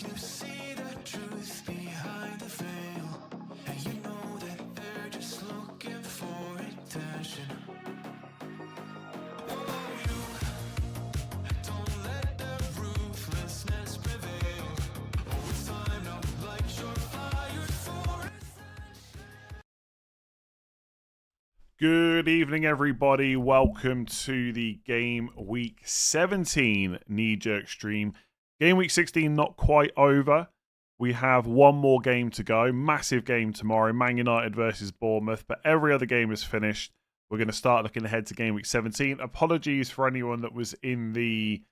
You see the truth behind the veil, and you know that they're just looking for attention. Oh, you don't let the ruthlessness prevail. Oh, it's time to light your fire for ascension. Good evening, everybody. Welcome to the Game Week 17 knee-jerk stream. Game Week 16 not quite over. We have one more game to go. Massive game tomorrow. Man United versus Bournemouth. But every other game is finished. We're going to start looking ahead to Game Week 17. Apologies for anyone that was in the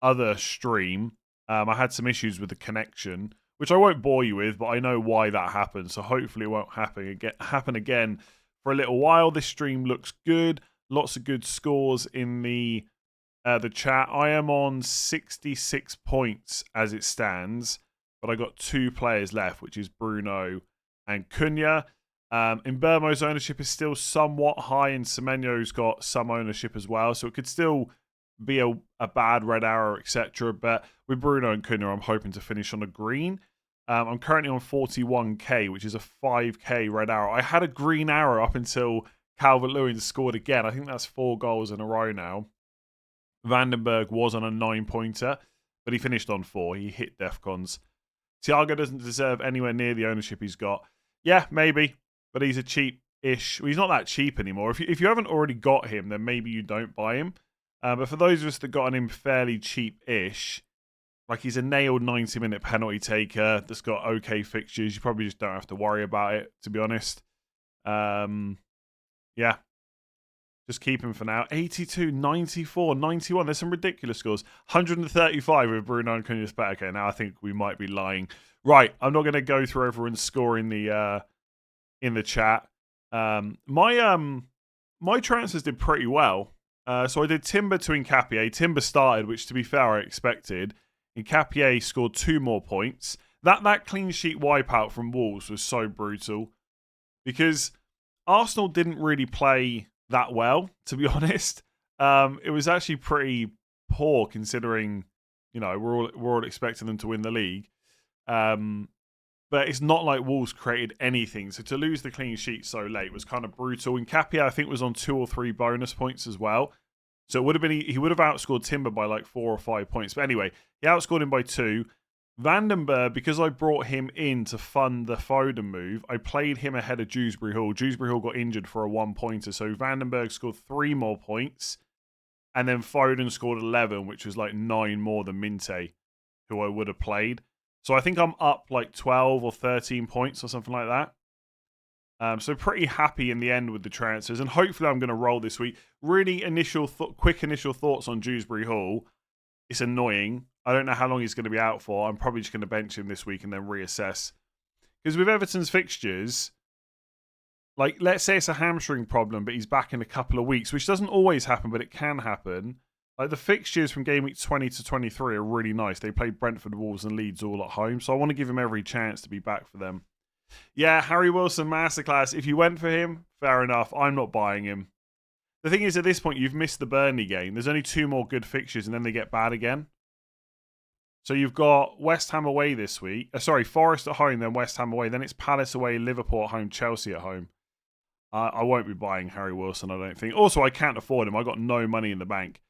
other stream. I had some issues with the connection, which I won't bore you with, but I know why that happened. So hopefully it won't happen again for a little while. This stream looks good. Lots of good scores in the chat. I am on 66 points as it stands, but I got 2 players left, which is Bruno and Cunha. In Burmo's ownership is still somewhat high, and Semenyo's got some ownership as well, so it could still be a bad red arrow, etc. But with Bruno and Cunha, I'm hoping to finish on a green. I'm currently on 41k, which is a 5k red arrow. I had a green arrow up until Calvert-Lewin scored again. I think that's 4 goals in a row now. Vandenberg was on a 9-pointer, but he finished on 4. He hit Defcons. Thiago doesn't deserve anywhere near the ownership he's got. Yeah, maybe, but he's a cheap-ish. Well, he's not that cheap anymore. If you haven't already got him, then maybe you don't buy him. But for those of us that got him fairly cheap-ish, like he's a nailed 90-minute penalty taker that's got okay fixtures. You probably just don't have to worry about it, to be honest. Yeah. Just keep him for now. 82, 94, 91. There's some ridiculous scores. 135 with Bruno and Cunha. Okay, now I think we might be lying. Right, I'm not going to go through everyone's score in the chat. My transfers did pretty well. So I did Timber to Nkapie. Timber started, which to be fair, I expected. Nkapie scored 2 more points. That clean sheet wipeout from Wolves was so brutal because Arsenal didn't really play that well, to be honest. It was actually pretty poor considering, you know, we're all expecting them to win the league. But it's not like Wolves created anything. So to lose the clean sheet so late was kind of brutal. Nkapie, I think, was on 2 or 3 bonus points as well. So it would have been he would have outscored Timber by like 4 or 5 points. But anyway, he outscored him by 2. Vandenberg, because I brought him in to fund the Foden move, I played him ahead of Dewsbury Hall. Dewsbury Hall got injured for a 1-pointer. So Vandenberg scored 3 more points. And then Foden scored 11, which was like 9 more than Minte, who I would have played. So I think I'm up like 12 or 13 points or something like that. So pretty happy in the end with the transfers. And hopefully I'm going to roll this week. Really quick initial thoughts on Dewsbury Hall. It's annoying. I don't know how long he's going to be out for. I'm probably just going to bench him this week and then reassess. Because with Everton's fixtures, like let's say it's a hamstring problem, but he's back in a couple of weeks, which doesn't always happen, but it can happen. Like the fixtures from game week 20 to 23 are really nice. They played Brentford, Wolves and Leeds all at home. So I want to give him every chance to be back for them. Yeah, Harry Wilson masterclass. If you went for him, fair enough. I'm not buying him. The thing is, at this point, you've missed the Burnley game. There's only 2 more good fixtures and then they get bad again. So you've got West Ham away this week. Forest at home, then West Ham away. Then it's Palace away, Liverpool at home, Chelsea at home. I won't be buying Harry Wilson, I don't think. Also, I can't afford him. I got no money in the bank.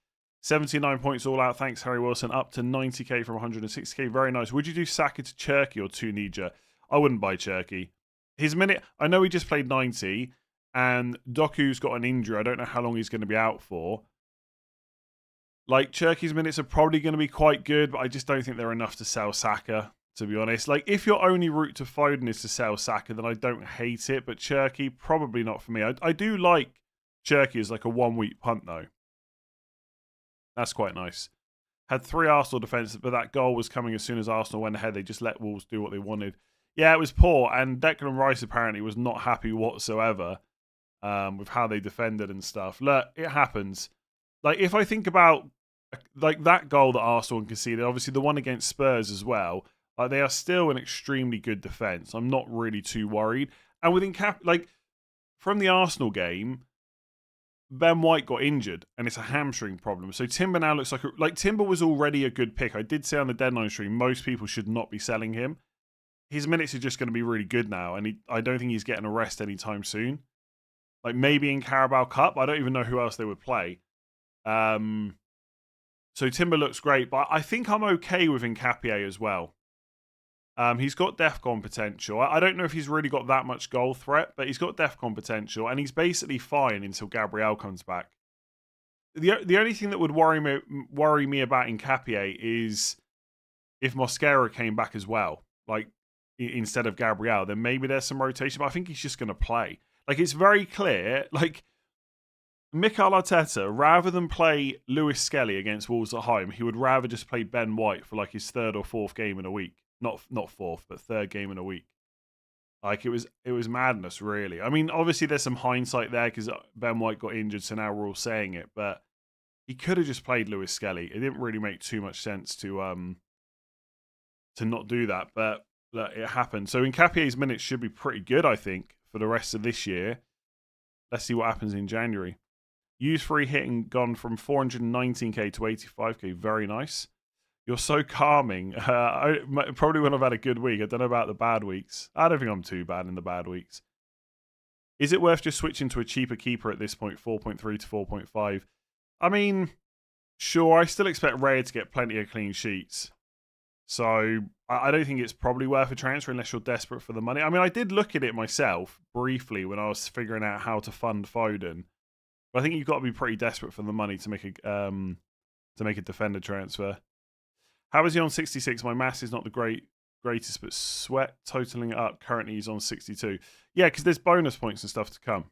79 points all out. Thanks, Harry Wilson. Up to 90k from 160k. Very nice. Would you do Saka to Cherky or to KNEEJERK? I wouldn't buy Cherky. His minute, I know he just played 90, and Doku's got an injury. I don't know how long he's going to be out for. Like, Cherky's minutes are probably going to be quite good, but I just don't think they're enough to sell Saka, to be honest. Like, if your only route to Foden is to sell Saka, then I don't hate it, but Cherky, probably not for me. I do like Cherky as like a 1-week punt, though. That's quite nice. Had 3 Arsenal defences, but that goal was coming as soon as Arsenal went ahead. They just let Wolves do what they wanted. Yeah, it was poor, and Declan Rice apparently was not happy whatsoever with how they defended and stuff. Look, it happens. Like, if I think about like that goal that Arsenal conceded, obviously the one against Spurs as well, like they are still an extremely good defence. I'm not really too worried. And within like from the Arsenal game, Ben White got injured, and it's a hamstring problem. So Timber now looks like Timber was already a good pick. I did say on the deadline stream, most people should not be selling him. His minutes are just going to be really good now, and I don't think he's getting a rest anytime soon. Like maybe in Carabao Cup, I don't even know who else they would play. So Timber looks great, but I think I'm okay with Nkapie as well. He's got DEFCON potential. I don't know if he's really got that much goal threat, but he's got DEFCON potential, and he's basically fine until Gabriel comes back. The only thing that would worry me about Nkapie is if Mosquera came back as well, like instead of Gabriel, then maybe there's some rotation. But I think he's just going to play. Like it's very clear, like Mikel Arteta, rather than play Lewis Skelly against Wolves at home, he would rather just play Ben White for like his third or fourth game in a week. Not fourth, but third game in a week. Like it was madness, really. I mean, obviously there's some hindsight there because Ben White got injured, so now we're all saying it. But he could have just played Lewis Skelly. It didn't really make too much sense to not do that, but look, it happened. So Nkapie's minutes should be pretty good, I think, for the rest of this year. Let's see what happens in January. Use free hitting gone from 419k to 85k. Very nice. You're so calming. Probably when I've had a good week. I don't know about the bad weeks. I don't think I'm too bad in the bad weeks. Is it worth just switching to a cheaper keeper at this point, 4.3 to 4.5? I mean, sure. I still expect Raya to get plenty of clean sheets. So I don't think it's probably worth a transfer unless you're desperate for the money. I mean, I did look at it myself briefly when I was figuring out how to fund Foden. But I think you've got to be pretty desperate for the money to make a defender transfer. How is he on 66? My maths is not the greatest, but sweat totaling it up. Currently, he's on 62. Yeah, because there's bonus points and stuff to come.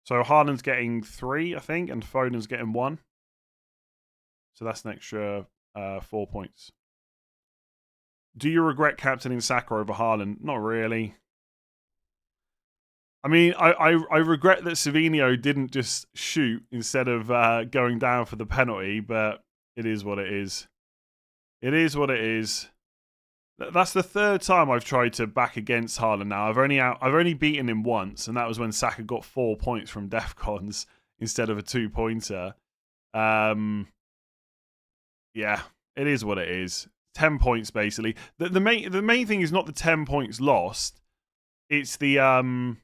So Haaland's getting 3, I think, and Foden's getting 1. So that's an extra 4 points. Do you regret captaining Saka over Haaland? Not really. I mean, I regret that Savinho didn't just shoot instead of going down for the penalty, but it is what it is. It is what it is. That's the third time I've tried to back against Haaland now. I've only beaten him once, and that was when Saka got 4 points from DEFCONs instead of a 2-pointer. Yeah, it is what it is. 10 points basically. The main thing is not the 10 points lost. It's the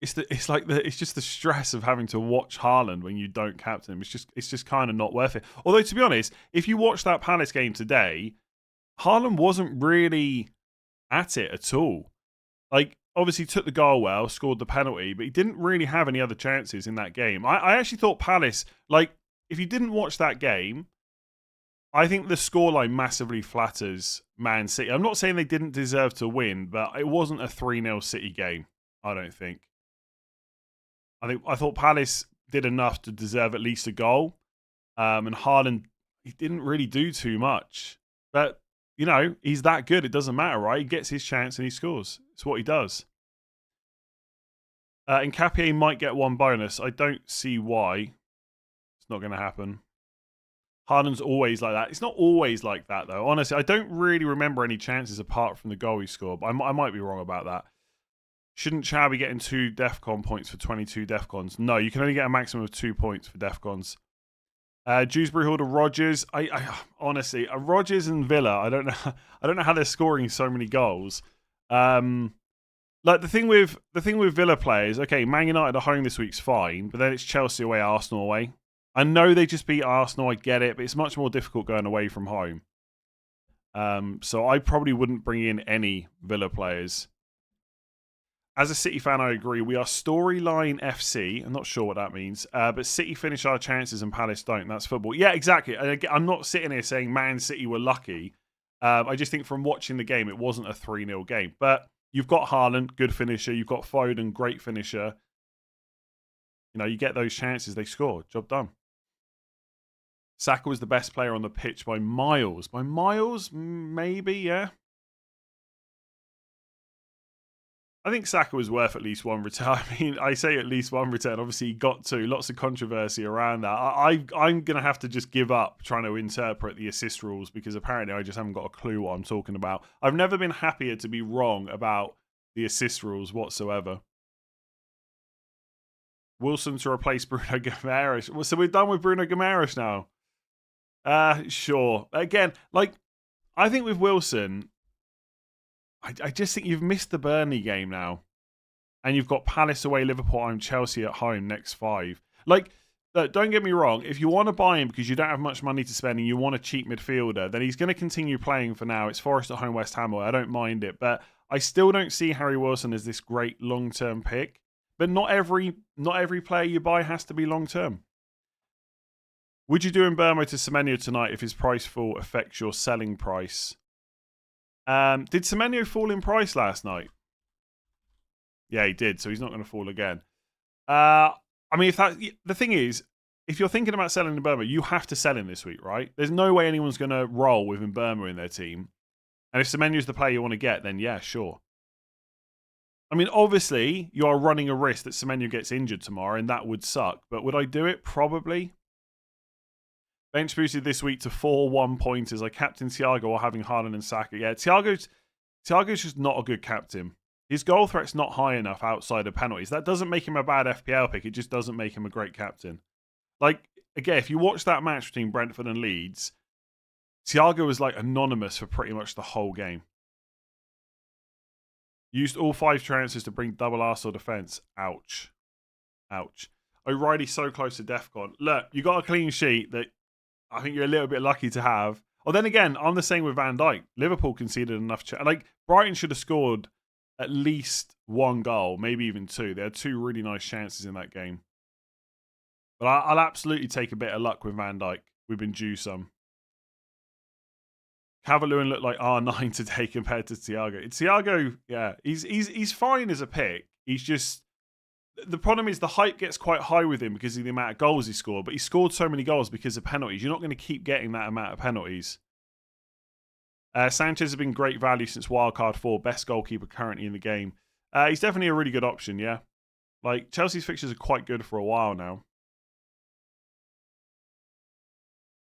it's just the stress of having to watch Haaland when you don't captain him. It's just kind of not worth it. Although to be honest, if you watch that Palace game today, Haaland wasn't really at it at all. Like obviously took the goal well, scored the penalty, but he didn't really have any other chances in that game. I actually thought Palace, like if you didn't watch that game, I think the scoreline massively flatters Man City. I'm not saying they didn't deserve to win, but it wasn't a 3-0 City game, I don't think. I thought Palace did enough to deserve at least a goal. And Haaland, he didn't really do too much. But, you know, he's that good. It doesn't matter, right? He gets his chance and he scores. It's what he does. Nkapie might get 1 bonus. I don't see why. It's not going to happen. Haaland's always like that. It's not always like that, though. Honestly, I don't really remember any chances apart from the goal he scored. But I might be wrong about that. Shouldn't Chow be getting 2 DEFCON points for 22 DEFCONs? No, you can only get a maximum of 2 points for DEFCONs. Dewsbury Hall to Rodgers. I honestly, Rodgers and Villa. I don't know how they're scoring so many goals. Like the thing with Villa players. Okay, Man United at home this week's fine, but then it's Chelsea away, Arsenal away. I know they just beat Arsenal. I get it, but it's much more difficult going away from home. So I probably wouldn't bring in any Villa players. As a City fan, I agree. We are storyline FC. I'm not sure what that means. But City finish our chances and Palace don't. That's football. Yeah, exactly. I'm not sitting here saying Man City were lucky. I just think from watching the game, it wasn't a 3-0 game. But you've got Haaland, good finisher. You've got Foden, great finisher. You know, you get those chances, they score. Job done. Saka was the best player on the pitch by miles. By miles? Maybe, yeah. I think Saka was worth at least 1 return. I mean, I say at least 1 return. Obviously, he got 2. Lots of controversy around that. I'm going to have to just give up trying to interpret the assist rules because apparently I just haven't got a clue what I'm talking about. I've never been happier to be wrong about the assist rules whatsoever. Wilson to replace Bruno Guimaraes. Well, so we're done with Bruno Guimaraes now. Sure. Again, like, I think with Wilson, I just think you've missed the Burnley game now. And you've got Palace away, Liverpool home, Chelsea at home, next 5. Like, don't get me wrong. If you want to buy him because you don't have much money to spend and you want a cheap midfielder, then he's going to continue playing for now. It's Forest at home, West Ham away. I don't mind it. But I still don't see Harry Wilson as this great long-term pick. But not every player you buy has to be long-term. Would you do Mbeumo to Semenyo tonight if his price fall affects your selling price? Did Semenyo fall in price last night? Yeah, he did, so he's not going to fall again. I mean, the thing is, if you're thinking about selling Mbeumo, you have to sell him this week, right? There's no way anyone's going to roll with Mbeumo in their team. And if Semenyo's the player you want to get, then yeah, sure. I mean, obviously, you are running a risk that Semenyo gets injured tomorrow, and that would suck. But would I do it? Probably. Bench boosted this week to 4 1-pointers. I captain Thiago while having Haaland and Saka. Yeah, Thiago's just not a good captain. His goal threat's not high enough outside of penalties. That doesn't make him a bad FPL pick. It just doesn't make him a great captain. Like, again, if you watch that match between Brentford and Leeds, Thiago was like anonymous for pretty much the whole game. Used all 5 transfers to bring double Arsenal defence. Ouch. Ouch. O'Reilly's so close to DEFCON. Look, you got a clean sheet that I think you're a little bit lucky to have. Or then again, I'm the same with Van Dijk. Liverpool conceded enough. Like, Brighton should have scored at least 1 goal, maybe even 2. They had 2 really nice chances in that game. But I'll absolutely take a bit of luck with Van Dijk. We've been due some. Calvert-Lewin looked like R9 today compared to Thiago. Thiago, yeah, he's fine as a pick. He's just... The problem is the hype gets quite high with him because of the amount of goals he scored. But he scored so many goals because of penalties. You're not going to keep getting that amount of penalties. Sanchez has been great value since wildcard 4. Best goalkeeper currently in the game. He's definitely a really good option, yeah. Like, Chelsea's fixtures are quite good for a while now.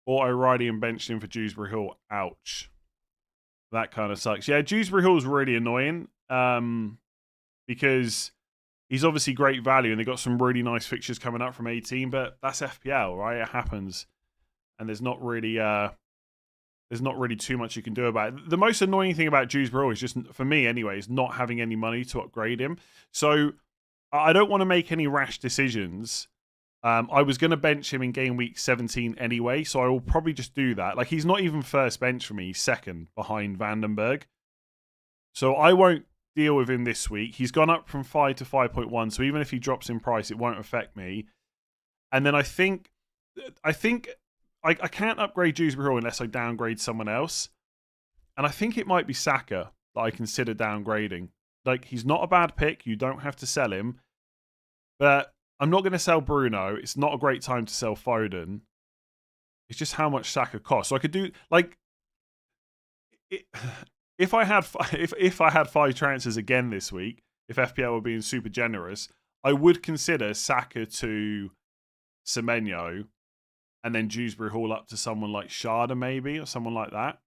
Auto Riley and benched him for Dewsbury Hall. Ouch. That kind of sucks. Yeah, Dewsbury Hall is really annoying because he's obviously great value and they've got some really nice fixtures coming up from 18, but that's FPL, right? It happens. And there's not really too much you can do about it. The most annoying thing about Dewsbury Hall is just, for me anyway, is not having any money to upgrade him. So I don't want to make any rash decisions. I was going to bench him in game week 17 anyway, so I will probably just do that. Like, he's not even first bench for me. He's second behind Vandenberg. So I won't deal with him this week. He's gone up from 5 to 5.1, so even if he drops in price, it won't affect me. And then I think I can't upgrade Dewsbury Hall unless I downgrade someone else. And I think it might be Saka that I consider downgrading. Like, he's not a bad pick. You don't have to sell him. But I'm not going to sell Bruno. It's not a great time to sell Foden. It's just how much Saka costs. So I could do, like, if I had 5 transfers again this week, if FPL were being super generous, I would consider Saka to Semenyo and then Dewsbury Hall up to someone like Sharda maybe, or someone like that.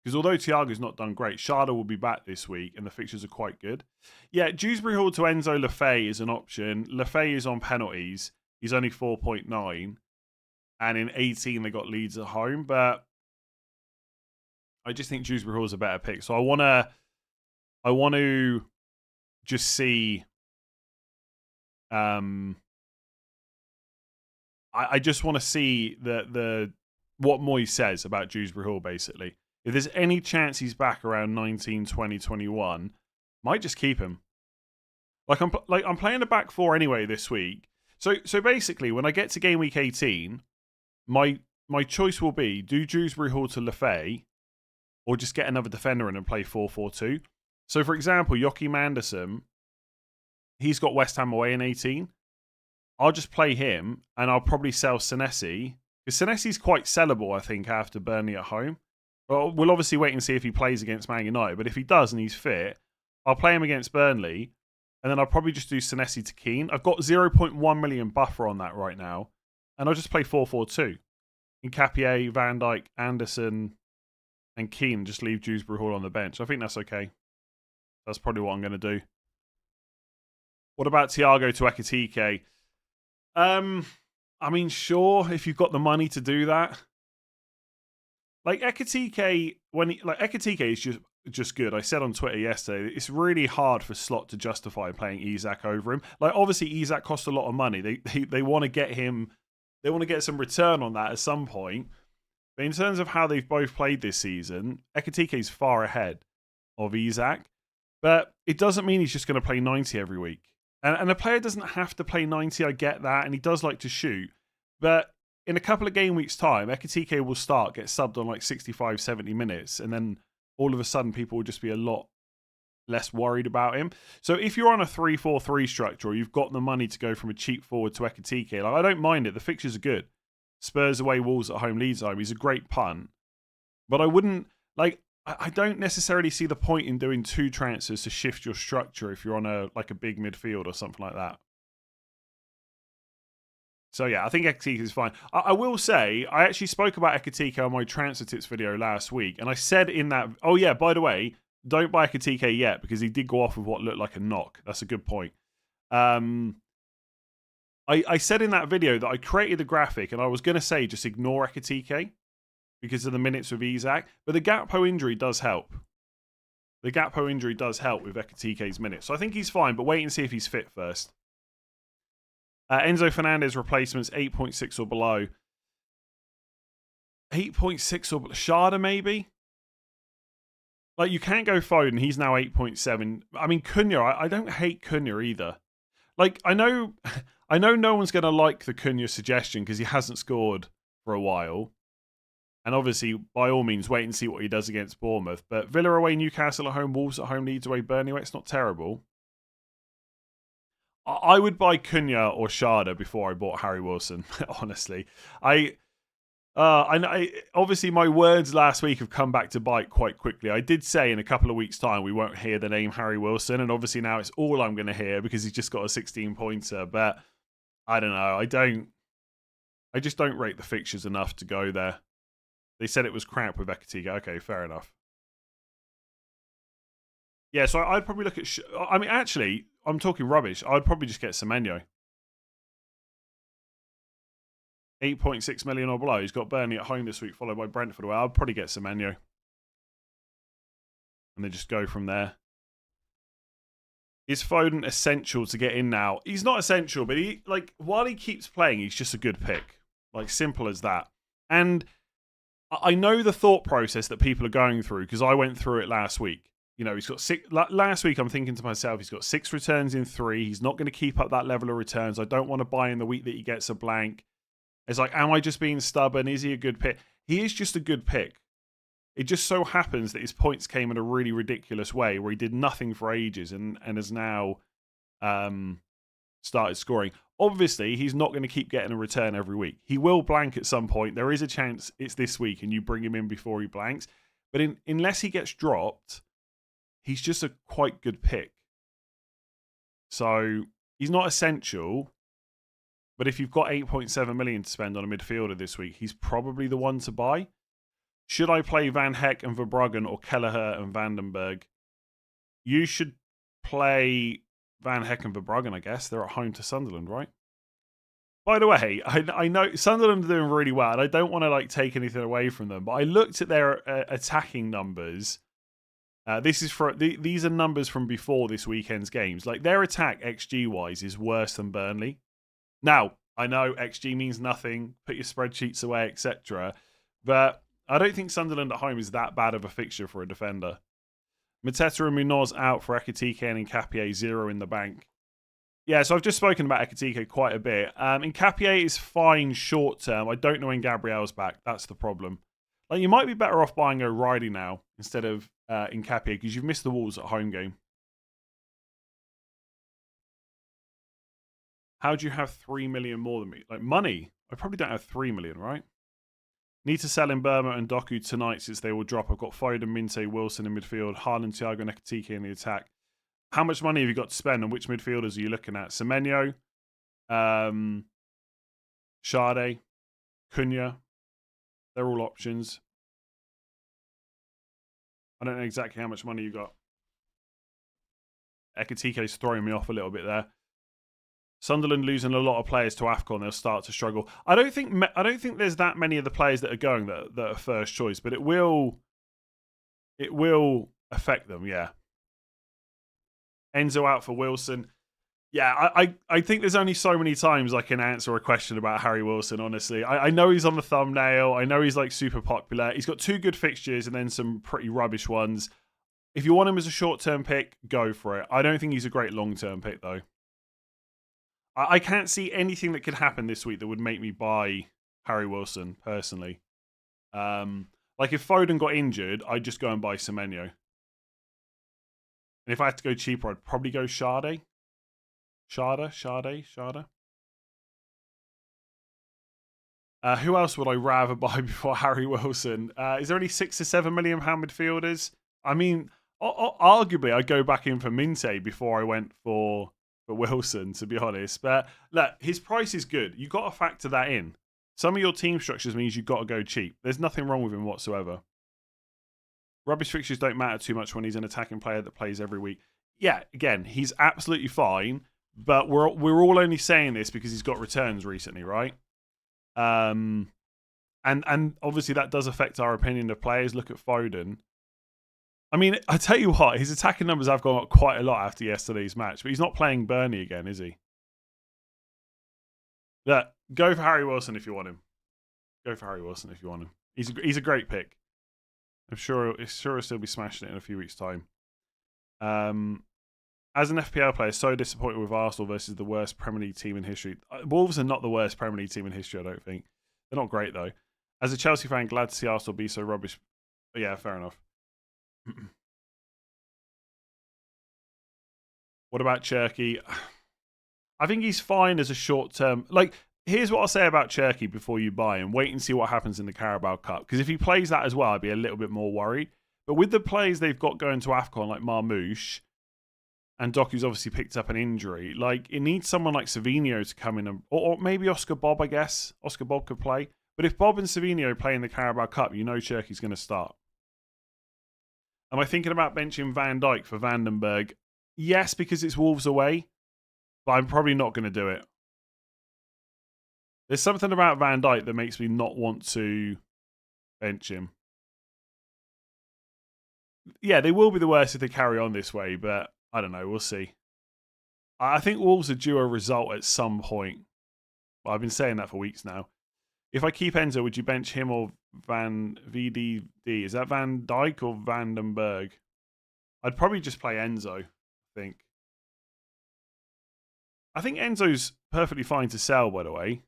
Because although Thiago's not done great, Sharda will be back this week and the fixtures are quite good. Yeah, Dewsbury Hall to Enzo Lefebvre is an option. Lefebvre is on penalties. He's only 4.9. And in 18, they got Leeds at home. But I just think Dewsbury Hall is a better pick. So I want to just see... I just want to see what Moyes says about Dewsbury Hall, basically. If there's any chance he's back around 19, 20, 21, might just keep him. I'm playing the back 4 anyway this week. So basically, when I get to game week 18, my choice will be do Dewsbury Hall to Lefebvre or just get another defender in and play 4-4-2. So for example, Joachim Andersen, he's got West Ham away in 18. I'll just play him and I'll probably sell Senesi. Because Senesi's quite sellable, I think, after Burnley at home. Well, we'll obviously wait and see if he plays against Man United. But if he does and he's fit, I'll play him against Burnley. And then I'll probably just do Senesi to Keane. I've got 0.1 million buffer on that right now. And I'll just play 4-4-2. Nketiah, Van Dijk, Anderson, and Keane. Just leave Dewsbury Hall on the bench. I think that's okay. That's probably what I'm going to do. What about Thiago to Ekitike? I mean, sure, if you've got the money to do that. Like Ekitike, Ekitike is just good. I said on Twitter yesterday, it's really hard for Slot to justify playing Isak over him. Like, obviously, Isak costs a lot of money. They want to get him, they want to get some return on that at some point. But in terms of how they've both played this season, Ekitike is far ahead of Isak. But it doesn't mean he's just going to play 90 every week. And a player doesn't have to play 90, I get that, and he does like to shoot. But in a couple of game weeks' time, Ekitike will start, get subbed on like 65, 70 minutes, and then all of a sudden people will just be a lot less worried about him. So if you're on a 3-4-3 structure, or you've got the money to go from a cheap forward to Ekitike, like, I don't mind it. The fixtures are good. Spurs away, Wolves at home, Leeds at home. He's a great punt. But I wouldn't, like, I don't necessarily see the point in doing 2 transfers to shift your structure if you're on a big midfield or something like that. So yeah, I think Ekitike is fine. I will say, I actually spoke about Ekitike on my transfer tips video last week, and I said in that, oh yeah, by the way, don't buy Ekitike yet because he did go off with what looked like a knock. That's a good point. I said in that video that I created the graphic, and I was going to say just ignore Ekitike because of the minutes with Isak, but the Gakpo injury does help. The Gakpo injury does help with Ekitike's minutes. So I think he's fine, but wait and see if he's fit first. Enzo Fernandez replacements 8.6 or below. 8.6 or below. Sharda maybe? Like, you can't go Foden. He's now 8.7. I mean, Cunha, I don't hate Cunha either. Like, I know no one's going to like the Cunha suggestion because he hasn't scored for a while. And obviously, by all means, wait and see what he does against Bournemouth. But Villa away, Newcastle at home, Wolves at home, Leeds away, Burnley away. It's not terrible. I would buy Cunha or Sharda before I bought Harry Wilson, honestly. I obviously, my words last week have come back to bite quite quickly. I did say in a couple of weeks' time we won't hear the name Harry Wilson, and obviously now it's all I'm going to hear because he's just got a 16-pointer. But I don't know. I just don't rate the fixtures enough to go there. They said it was crap with Ekitike. Okay, fair enough. Yeah, so I'd probably look at... I mean, actually, I'm talking rubbish. I'd probably just get Semenyo. 8.6 million or below. He's got Burnley at home this week, followed by Brentford away. I'd probably get Semenyo. And then just go from there. Is Foden essential to get in now? He's not essential, but while he keeps playing, he's just a good pick. Like, simple as that. And I know the thought process that people are going through because I went through it last week. You know, he's got 6. Last week, I'm thinking to myself, he's got 6 returns in 3. He's not going to keep up that level of returns. I don't want to buy in the week that he gets a blank. It's like, am I just being stubborn? Is he a good pick? He is just a good pick. It just so happens that his points came in a really ridiculous way where he did nothing for ages and has now started scoring. Obviously, he's not going to keep getting a return every week. He will blank at some point. There is a chance it's this week and you bring him in before he blanks. But unless he gets dropped, he's just a quite good pick. So he's not essential. But if you've got 8.7 million to spend on a midfielder this week, he's probably the one to buy. Should I play Van Heck and Verbruggen or Kelleher and Vandenberg? You should play Van Heck and Verbruggen, I guess. They're at home to Sunderland, right? By the way, I know Sunderland are doing really well, and I don't want to take anything away from them, but I looked at their attacking numbers. These are numbers from before this weekend's games. Like, their attack XG-wise is worse than Burnley. Now, I know XG means nothing. Put your spreadsheets away, etc. But I don't think Sunderland at home is that bad of a fixture for a defender. Mateta and Munoz out for Ekitike and Nkapie, 0 in the bank. Yeah, so I've just spoken about Ekitike quite a bit. Nkapie is fine short term. I don't know when Gabriel's back. That's the problem. Like, you might be better off buying O'Reilly now instead of Nkapie because you've missed the Wolves at home game. How do you have 3 million more than me? Like, money? I probably don't have 3 million, right? Need to sell in Burma and Doku tonight since they will drop. I've got Foden, Minte, Wilson in midfield, Haaland, Thiago, and Ekitike in the attack. How much money have you got to spend and which midfielders are you looking at? Semenyo, Sade, Cunha. They're all options. I don't know exactly how much money you got. Ekitike's throwing me off a little bit there. Sunderland losing a lot of players to AFCON, they'll start to struggle. I don't think there's that many of the players that are going that are first choice, but it will affect them. Yeah. Enzo out for Wilson. Yeah, I think there's only so many times I can answer a question about Harry Wilson, honestly. I know he's on the thumbnail. I know he's like super popular. He's got 2 good fixtures and then some pretty rubbish ones. If you want him as a short-term pick, go for it. I don't think he's a great long-term pick, though. I can't see anything that could happen this week that would make me buy Harry Wilson, personally. Like if Foden got injured, I'd just go and buy Semenyo. And if I had to go cheaper, I'd probably go Sade. Sade. Who else would I rather buy before Harry Wilson? Is there any £6 to £7 million midfielders? I mean, arguably, I'd go back in for Minte before I went for Wilson, to be honest. But look, his price is good. You've got to factor that in. Some of your team structures means you've got to go cheap. There's nothing wrong with him whatsoever. Rubbish fixtures don't matter too much when he's an attacking player that plays every week. Yeah, again, he's absolutely fine. But we're all only saying this because he's got returns recently, right? And obviously that does affect our opinion of players. Look at Foden. I mean, I tell you what, his attacking numbers have gone up quite a lot after yesterday's match, but he's not playing Burnley again, is he? Yeah, go for Harry Wilson if you want him. Go for Harry Wilson if you want him. He's a great pick. I'm sure he'll still be smashing it in a few weeks' time. As an FPL player, so disappointed with Arsenal versus the worst Premier League team in history. Wolves are not the worst Premier League team in history, I don't think. They're not great, though. As a Chelsea fan, glad to see Arsenal be so rubbish. But yeah, fair enough. What about Cherky? I think he's fine as a short-term... Like, here's what I'll say about Cherky before you buy him. Wait and see what happens in the Carabao Cup. Because if he plays that as well, I'd be a little bit more worried. But with the players they've got going to AFCON, like Marmouche... And Doku's obviously picked up an injury. Like, it needs someone like Savinho to come in. Or maybe Oscar Bob, I guess. Oscar Bob could play. But if Bob and Savinho play in the Carabao Cup, you know Cherky's going to start. Am I thinking about benching Van Dijk for Vandenberg? Yes, because it's Wolves away. But I'm probably not going to do it. There's something about Van Dijk that makes me not want to bench him. Yeah, they will be the worst if they carry on this way, but... I don't know. We'll see. I think Wolves are due a result at some point. Well, I've been saying that for weeks now. If I keep Enzo, would you bench him or Van VDD? Is that Van Dijk or Vandenberg? I'd probably just play Enzo, I think Enzo's perfectly fine to sell, by the way.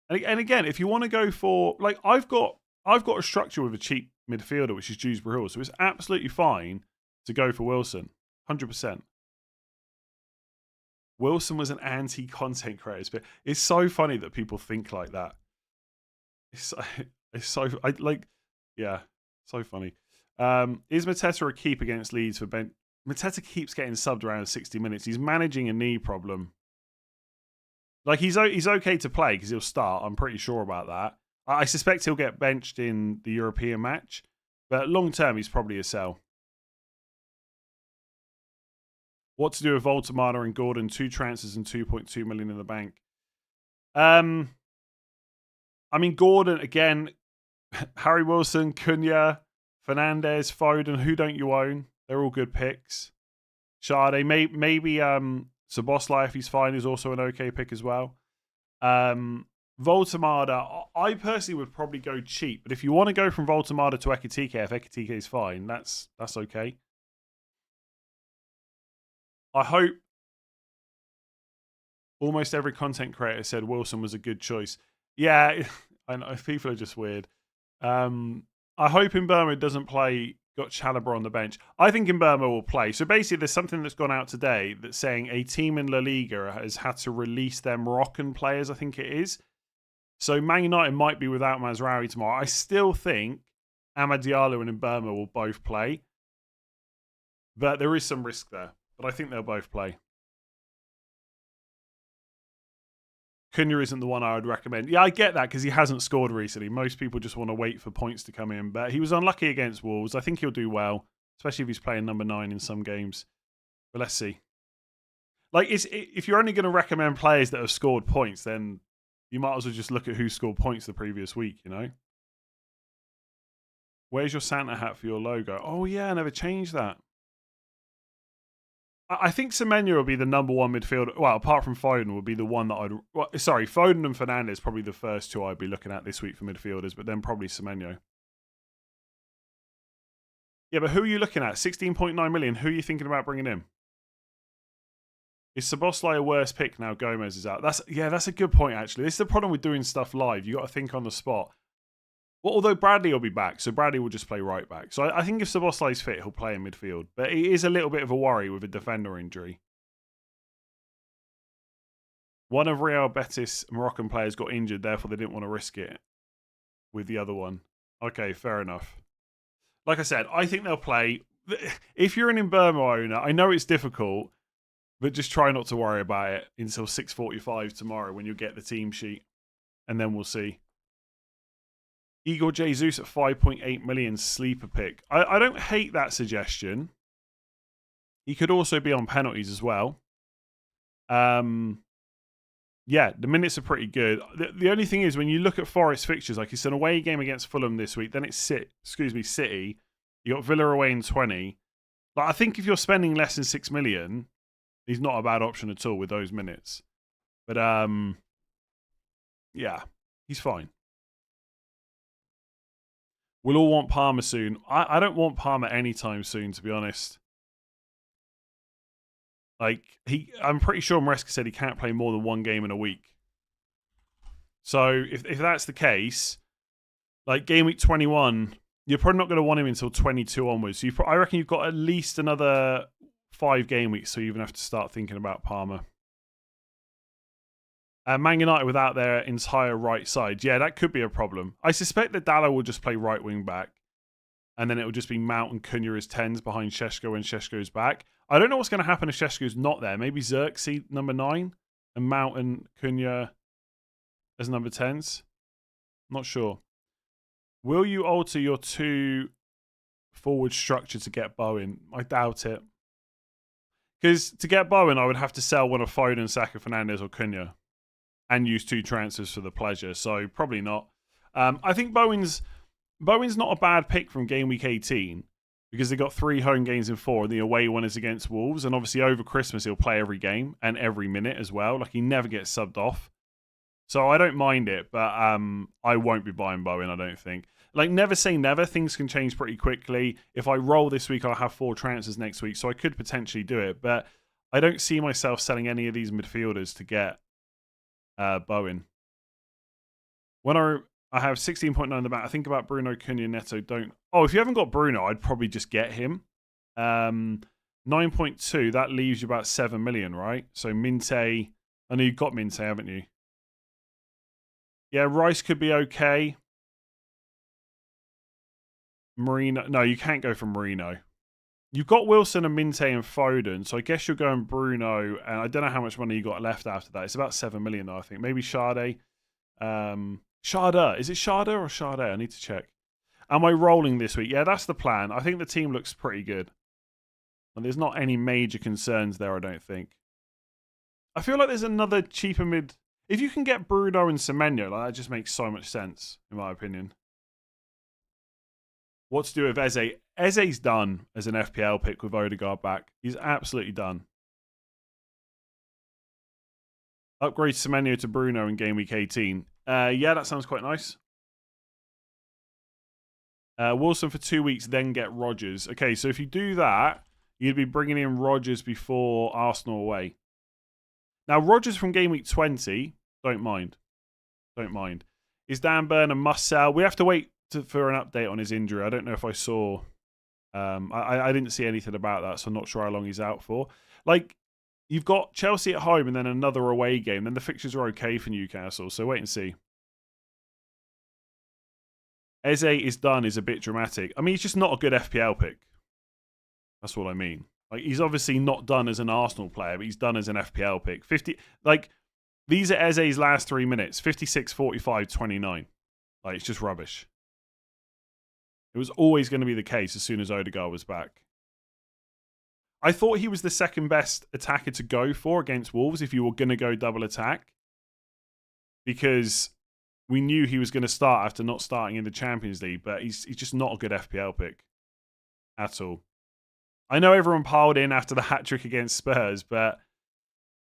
And again, if you want to go for... Like, I've got a structure with a cheap midfielder, which is Dewsbury Hall, so it's absolutely fine to go for Wilson. 100%. Wilson was an anti-content creator, but it's so funny that people think like that. It's so funny. Is Mateta a keep against Leeds for Ben? Mateta keeps getting subbed around 60 minutes. He's managing a knee problem. Like he's okay to play because he'll start. I'm pretty sure about that. I suspect he'll get benched in the European match, but long term he's probably a sell. What to do with Voltemada and Gordon? 2 transfers and 2.2 million in the bank. I mean, Gordon, again, Harry Wilson, Cunha, Fernandes, Foden, who don't you own? They're all good picks. Sade, maybe Szoboszlai, if he's fine, is also an okay pick as well. Voltemada, I personally would probably go cheap, but if you want to go from Voltemada to Ekitike, if Ekitike is fine, that's okay. I hope almost every content creator said Wilson was a good choice. Yeah, I know people are just weird. I hope Mbeumo doesn't play, got Chalobah on the bench. I think Mbeumo will play. So basically there's something that's gone out today that's saying a team in La Liga has had to release their Moroccan players, I think it is. So Man United might be without Mazraoui tomorrow. I still think Amad Diallo and Mbeumo will both play. But there is some risk there. But I think they'll both play. Cunha isn't the one I would recommend. Yeah, I get that because he hasn't scored recently. Most people just want to wait for points to come in. But he was unlucky against Wolves. I think he'll do well, especially if he's playing number 9 in some games. But let's see. Like, if you're only going to recommend players that have scored points, then you might as well just look at who scored points the previous week, you know? Where's your Santa hat for your logo? Oh, yeah, I never changed that. I think Semenyo will be the number one midfielder. Well, apart from Foden, would be the one that I'd... Well, sorry, Foden and Fernandes probably the first two I'd be looking at this week for midfielders, but then probably Semenyo. Yeah, but who are you looking at? 16.9 million. Who are you thinking about bringing in? Is Szoboszlai a worse pick now Gomez is out? That's a good point, actually. This is the problem with doing stuff live. You got to think on the spot. Well, although Bradley will be back, so Bradley will just play right back. So I think if Szoboszlai's fit, he'll play in midfield. But it is a little bit of a worry with a defender injury. One of Real Betis Moroccan players got injured, therefore they didn't want to risk it with the other one. Okay, fair enough. Like I said, I think they'll play. If you're an Imbermo owner, I know it's difficult, but just try not to worry about it until 6:45 tomorrow when you get the team sheet. And then we'll see. Igor Jesus at 5.8 million sleeper pick. I don't hate that suggestion. He could also be on penalties as well. Yeah, the minutes are pretty good. The only thing is when you look at Forest fixtures, like it's an away game against Fulham this week, then it's City. You got Villa away in 20. Like I think if you're spending less than 6 million, he's not a bad option at all with those minutes. But yeah, he's fine. We'll all want Palmer soon. I don't want Palmer anytime soon, to be honest. Like I'm pretty sure Maresca said he can't play more than one game in a week. So if that's the case, like game week 21, you're probably not going to want him until 22 onwards. So I reckon you've got at least another 5 game weeks, so you even have to start thinking about Palmer. Man United without their entire right side. Yeah, that could be a problem. I suspect that Dallo will just play right wing back. And then it will just be Mount and Cunha as 10s behind Šeško when Šeško's back. I don't know what's going to happen if Šeško's not there. Maybe Xerxes number 9 and Mount and Cunha as number 10s. Not sure. Will you alter your 2 forward structure to get Bowen? I doubt it. Because to get Bowen, I would have to sell one of Foden, Saka, Fernandes or Cunha. And use 2 transfers for the pleasure. So probably not. I think Bowen's not a bad pick from game week 18 because they got 3 home games in 4 and the away one is against Wolves. And obviously over Christmas he'll play every game and every minute as well. Like he never gets subbed off. So I don't mind it, but I won't be buying Bowen, I don't think. Like never say never. Things can change pretty quickly. If I roll this week, I'll have 4 transfers next week. So I could potentially do it. But I don't see myself selling any of these midfielders to get Bowen. When I have 16.9 in the back, I think about Bruno, Cunha, Neto. Don't. Oh, if you haven't got Bruno, I'd probably just get him. 9.2, that leaves you about 7 million, right? So Minte, I know you've got Minte, haven't you? Yeah, Rice could be okay. Marino, no, you can't go for Marino. You've got Wilson and Minte and Foden, so I guess you're going Bruno, and I don't know how much money you got left after that. It's about 7 million, though, I think. Maybe Sade. Sharda. Is it Sharda or Sade? I need to check. Am I rolling this week? Yeah, that's the plan. I think the team looks pretty good. And there's not any major concerns there, I don't think. I feel like there's another cheaper mid. If you can get Bruno and Semenyo, like, that just makes so much sense, in my opinion. What to do with Eze? Eze's done as an FPL pick with Odegaard back. He's absolutely done. Upgrade Semenyo to Bruno in game week 18. Yeah, that sounds quite nice. Wilson for 2 weeks, then get Rodgers. Okay, so if you do that, you'd be bringing in Rodgers before Arsenal away. Now, Rodgers from game week 20, don't mind. Don't mind. Is Dan Burn a must sell? We have to wait for an update on his injury. I don't know if I saw. I didn't see anything about that, so I'm not sure how long he's out for. Like, you've got Chelsea at home and then another away game. Then the fixtures are okay for Newcastle, so wait and see. Eze is done is a bit dramatic. I mean, he's just not a good FPL pick. That's what I mean. Like, he's obviously not done as an Arsenal player, but he's done as an FPL pick. These are Eze's last 3 minutes. 56, 45, 29. Like, it's just rubbish. It was always going to be the case as soon as Odegaard was back. I thought he was the second best attacker to go for against Wolves if you were going to go double attack. Because we knew he was going to start after not starting in the Champions League, but he's just not a good FPL pick at all. I know everyone piled in after the hat-trick against Spurs, but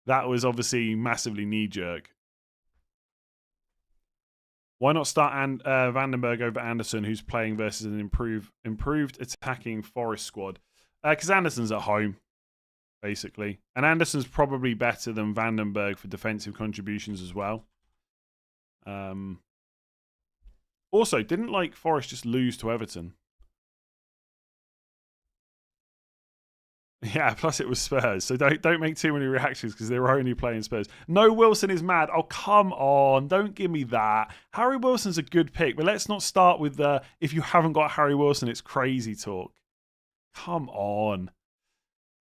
that was obviously massively knee-jerk. Why not start Vandenberg over Anderson, who's playing versus an improved attacking Forest squad? Because Anderson's at home, basically. And Anderson's probably better than Vandenberg for defensive contributions as well. Also, didn't Forest just lose to Everton? Yeah, plus it was Spurs. So don't make too many reactions because they were only playing Spurs. No, Wilson is mad. Oh, come on. Don't give me that. Harry Wilson's a good pick, but let's not start with the if you haven't got Harry Wilson, it's crazy talk. Come on.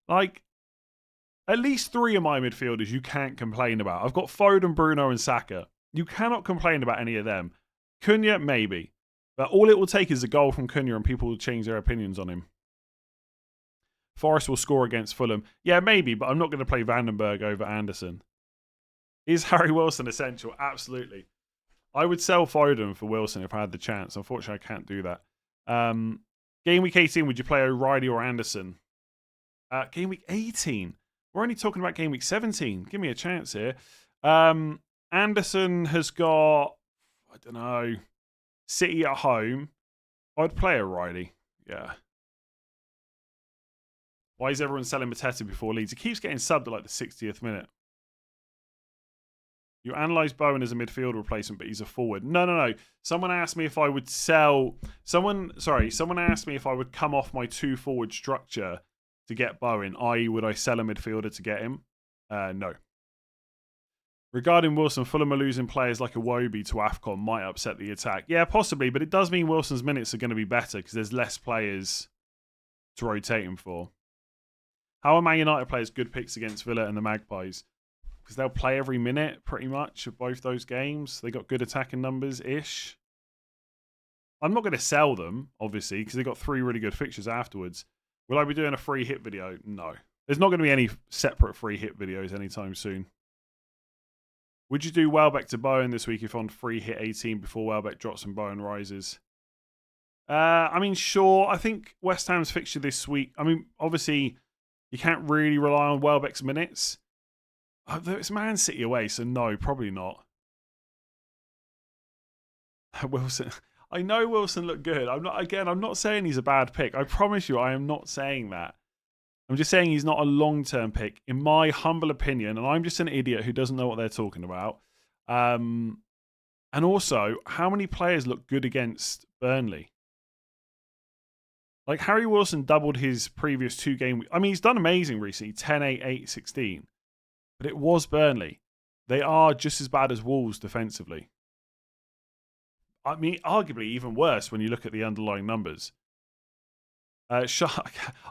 At least 3 of my midfielders you can't complain about. I've got Foden, Bruno, and Saka. You cannot complain about any of them. Cunha, maybe. But all it will take is a goal from Cunha and people will change their opinions on him. Forest will score against Fulham. Yeah, maybe, but I'm not going to play Vandenberg over Anderson. Is Harry Wilson essential? Absolutely. I would sell Foden for Wilson if I had the chance. Unfortunately, I can't do that. Game week 18, would you play O'Reilly or Anderson? Game week 18? We're only talking about game week 17. Give me a chance here. Anderson has got, I don't know, City at home. I'd play O'Reilly. Yeah. Why is everyone selling Mateta before Leeds? He keeps getting subbed at the 60th minute. You analyse Bowen as a midfield replacement, but he's a forward. No. Someone asked me if I would sell... Someone asked me if I would come off my 2-forward structure to get Bowen, i.e. would I sell a midfielder to get him? No. Regarding Wilson, Fulham are losing players like Iwobi to AFCON might upset the attack. Yeah, possibly, but it does mean Wilson's minutes are going to be better because there's less players to rotate him for. How are Man United players good picks against Villa and the Magpies? Because they'll play every minute, pretty much, of both those games. They got good attacking numbers-ish. I'm not going to sell them, obviously, because they got 3 really good fixtures afterwards. Will I be doing a free hit video? No. There's not going to be any separate free hit videos anytime soon. Would you do Welbeck to Bowen this week if on free hit 18 before Welbeck drops and Bowen rises? I mean, sure. I think West Ham's fixture this week... I mean, obviously... You can't really rely on Welbeck's minutes. It's Man City away, so no, probably not. Wilson. I know Wilson looked good. I'm not saying he's a bad pick. I promise you, I am not saying that. I'm just saying he's not a long-term pick, in my humble opinion, and I'm just an idiot who doesn't know what they're talking about. And also, how many players look good against Burnley? Harry Wilson doubled his previous 2 game week. I mean, he's done amazing recently, 10-8, 8-16. But it was Burnley. They are just as bad as Wolves defensively. I mean, arguably even worse when you look at the underlying numbers.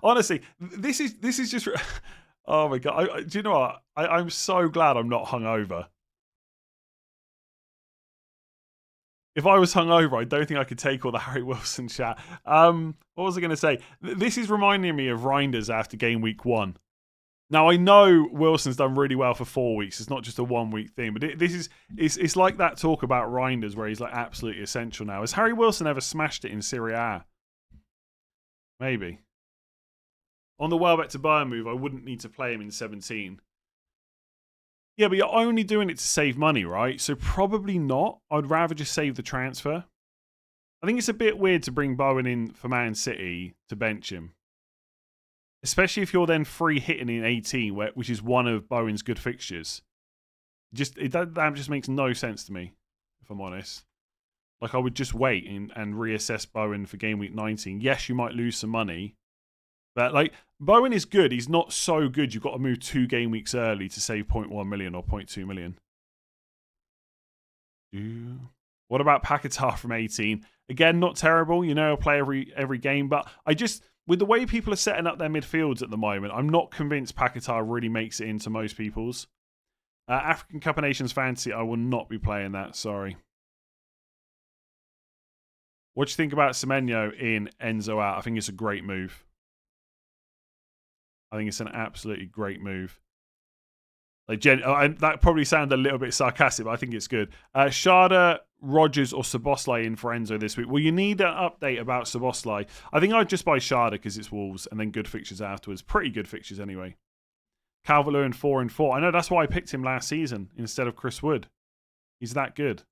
Honestly, this is just... Oh my God. Do you know what? I'm so glad I'm not hungover. If I was hungover, I don't think I could take all the Harry Wilson chat. What was I going to say? This is reminding me of Reinders after game week 1. Now, I know Wilson's done really well for 4 weeks. It's not just a 1 week thing. But it's like that talk about Reinders where he's absolutely essential now. Has Harry Wilson ever smashed it in Serie A? Maybe. On the Welbeck to Bayern move, I wouldn't need to play him in 17. Yeah, but you're only doing it to save money, right? So probably not. I'd rather just save the transfer. I think it's a bit weird to bring Bowen in for Man City to bench him. Especially if you're then free hitting in 18, which is one of Bowen's good fixtures. That just makes no sense to me, if I'm honest. I would just wait and reassess Bowen for game week 19. Yes, you might lose some money. But Bowen is good. He's not so good. You've got to move 2 game weeks early to save 0.1 million or 0.2 million. What about Paquetá from 18? Again, not terrible. He'll play every game. But with the way people are setting up their midfields at the moment, I'm not convinced Paquetá really makes it into most people's. African Cup of Nations Fantasy, I will not be playing that. Sorry. What do you think about Semenyo in, Enzo out? I think it's a great move. I think it's an absolutely great move. Like that probably sounded a little bit sarcastic, but I think it's good. Sharda, Rogers, or Szoboszlai in for Enzo this week. Well, you need an update about Szoboszlai. I think I'd just buy Sharda because it's Wolves and then good fixtures afterwards. Pretty good fixtures anyway. Calvert-Lewin 4-4. I know that's why I picked him last season instead of Chris Wood. He's that good.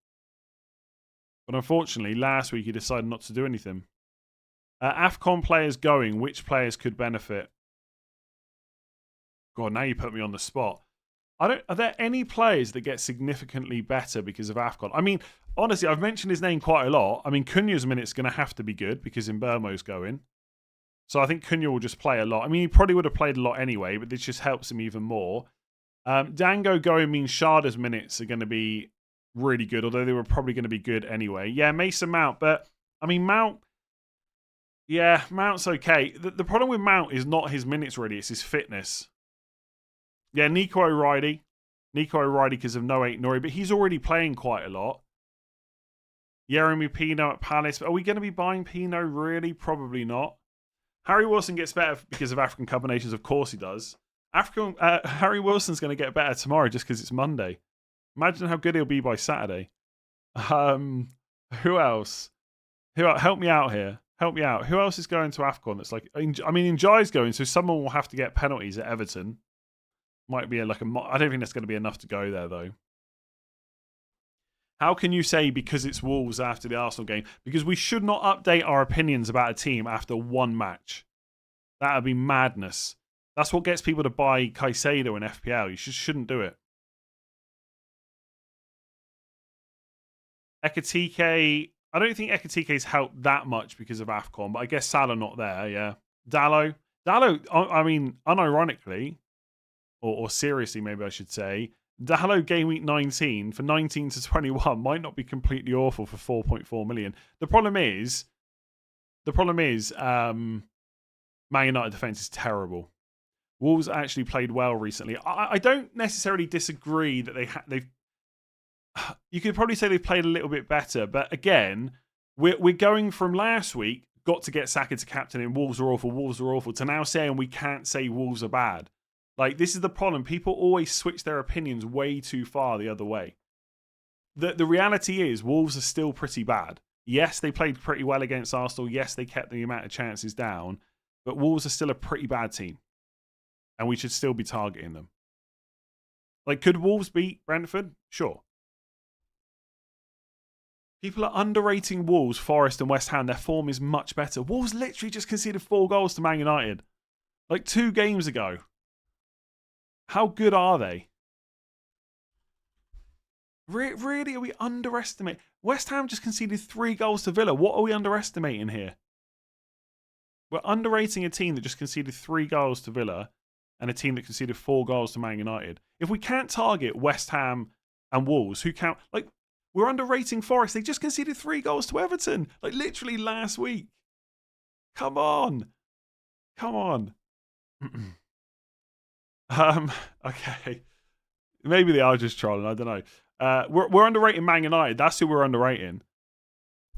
But unfortunately, last week he decided not to do anything. AFCON players going. Which players could benefit? God, now you put me on the spot. Are there any players that get significantly better because of AFCON? I mean, honestly, I've mentioned his name quite a lot. I mean, Cunha's minutes going to have to be good because Mbeumo's going. So I think Cunha will just play a lot. I mean, he probably would have played a lot anyway, but this just helps him even more. Dango going means Sharda's minutes are going to be really good, although they were probably going to be good anyway. Yeah, Mason Mount, but I mean, Mount... Yeah, Mount's okay. The problem with Mount is not his minutes really, it's his fitness. Yeah, Nico O'Reilly. Nico O'Reilly because of no 8 Nori, but he's already playing quite a lot. Yeremy Pino at Palace. Are we going to be buying Pino really? Probably not. Harry Wilson gets better because of African combinations. Of course he does. Harry Wilson's going to get better tomorrow just because it's Monday. Imagine how good he'll be by Saturday. Who else? Help me out here. Help me out. Who else is going to AFCON that's like... I mean, Njai's going, so someone will have to get penalties at Everton. Might be I don't think that's going to be enough to go there, though. How can you say because it's Wolves after the Arsenal game? Because we should not update our opinions about a team after one match. That would be madness. That's what gets people to buy Caicedo in FPL. You shouldn't do it. Ekitike. I don't think Ekitike's helped that much because of AFCON, but I guess Salah not there, yeah. Dallo, I mean, unironically, or seriously maybe I should say, Dallo game week 19 for 19 to 21 might not be completely awful for 4.4 million. The problem is, Man United defense is terrible. Wolves actually played well recently. I don't necessarily disagree that they've. You could probably say they've played a little bit better, but again, we're going from last week, got to get Saka to captain and Wolves are awful, to now saying we can't say Wolves are bad. Like, this is the problem. People always switch their opinions way too far the other way. The reality is, Wolves are still pretty bad. Yes, they played pretty well against Arsenal. Yes, they kept the amount of chances down. But Wolves are still a pretty bad team. And we should still be targeting them. Like, could Wolves beat Brentford? Sure. People are underrating Wolves, Forest and West Ham. Their form is much better. Wolves literally just conceded 4 goals to Man United. Like 2 games ago. How good are they? Really, are we underestimating? West Ham just conceded 3 goals to Villa. What are we underestimating here? We're underrating a team that just conceded 3 goals to Villa and a team that conceded 4 goals to Man United. If we can't target West Ham and Wolves, who count... Like, we're underrating Forest. They just conceded 3 goals to Everton. Like, literally last week. Come on. Come on. Okay. Maybe they are just trolling. I don't know. We're underrating Man United. That's who we're underrating.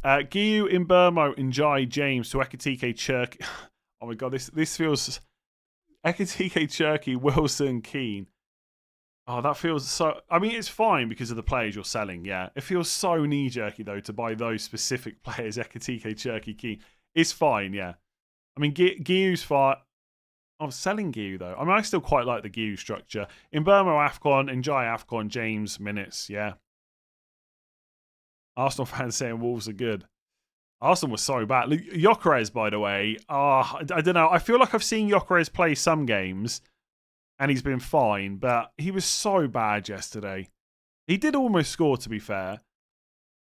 Guiu, Mbeumo, Njai, James, Ekitike, Cherky. Oh my god, this feels... Ekitike, Cherky, Wilson, Keane. Oh, that feels so... I mean, it's fine because of the players you're selling, yeah. It feels so knee-jerky, though, to buy those specific players, Ekitike, Cherky, Keane. It's fine, yeah. I mean, Guiu's fine. I was selling Guiu, though. I mean, I still quite like the Guiu structure. Mbeumo, AFCON, Njai, AFCON, James, minutes, yeah. Arsenal fans saying Wolves are good. Arsenal was so bad. Gyökeres, by the way, I don't know. I feel like I've seen Gyökeres play some games, and he's been fine, but he was so bad yesterday. He did almost score, to be fair.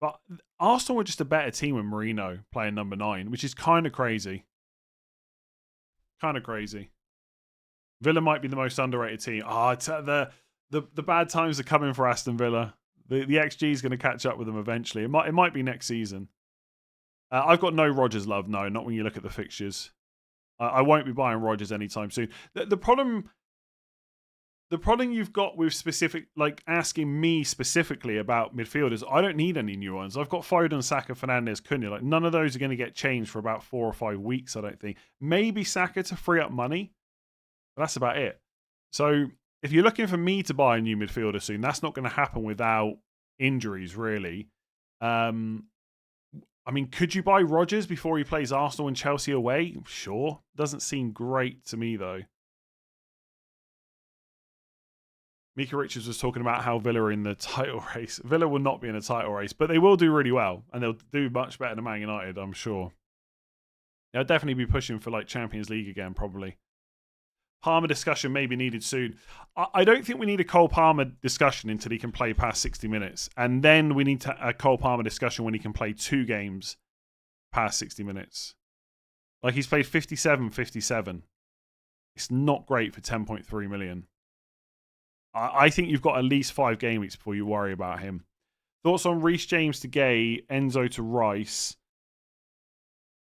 But Arsenal were just a better team with Mourinho playing number 9, which is kind of crazy. Kind of crazy. Villa might be the most underrated team. The bad times are coming for Aston Villa. The XG is going to catch up with them eventually. It might be next season. I've got no Rodgers love. No, not when you look at the fixtures. I won't be buying Rodgers anytime soon. The problem you've got with asking me specifically about midfielders, I don't need any new ones. I've got Foden, Saka, Fernandes, Cunha. Like, none of those are going to get changed for about 4 or 5 weeks, I don't think. Maybe Saka to free up money. But that's about it. So if you're looking for me to buy a new midfielder soon, that's not going to happen without injuries, really. I mean, could you buy Rodgers before he plays Arsenal and Chelsea away? Sure. Doesn't seem great to me, though. Mika Richards was talking about how Villa are in the title race. Villa will not be in a title race, but they will do really well, and they'll do much better than Man United, I'm sure. They'll definitely be pushing for like Champions League again, probably. Palmer discussion may be needed soon. I don't think we need a Cole Palmer discussion until he can play past 60 minutes. And then we need a Cole Palmer discussion when he can play 2 games past 60 minutes. Like he's played 57. It's not great for 10.3 million. I think you've got at least 5 game weeks before you worry about him. Thoughts on Reece James to Gay, Enzo to Rice,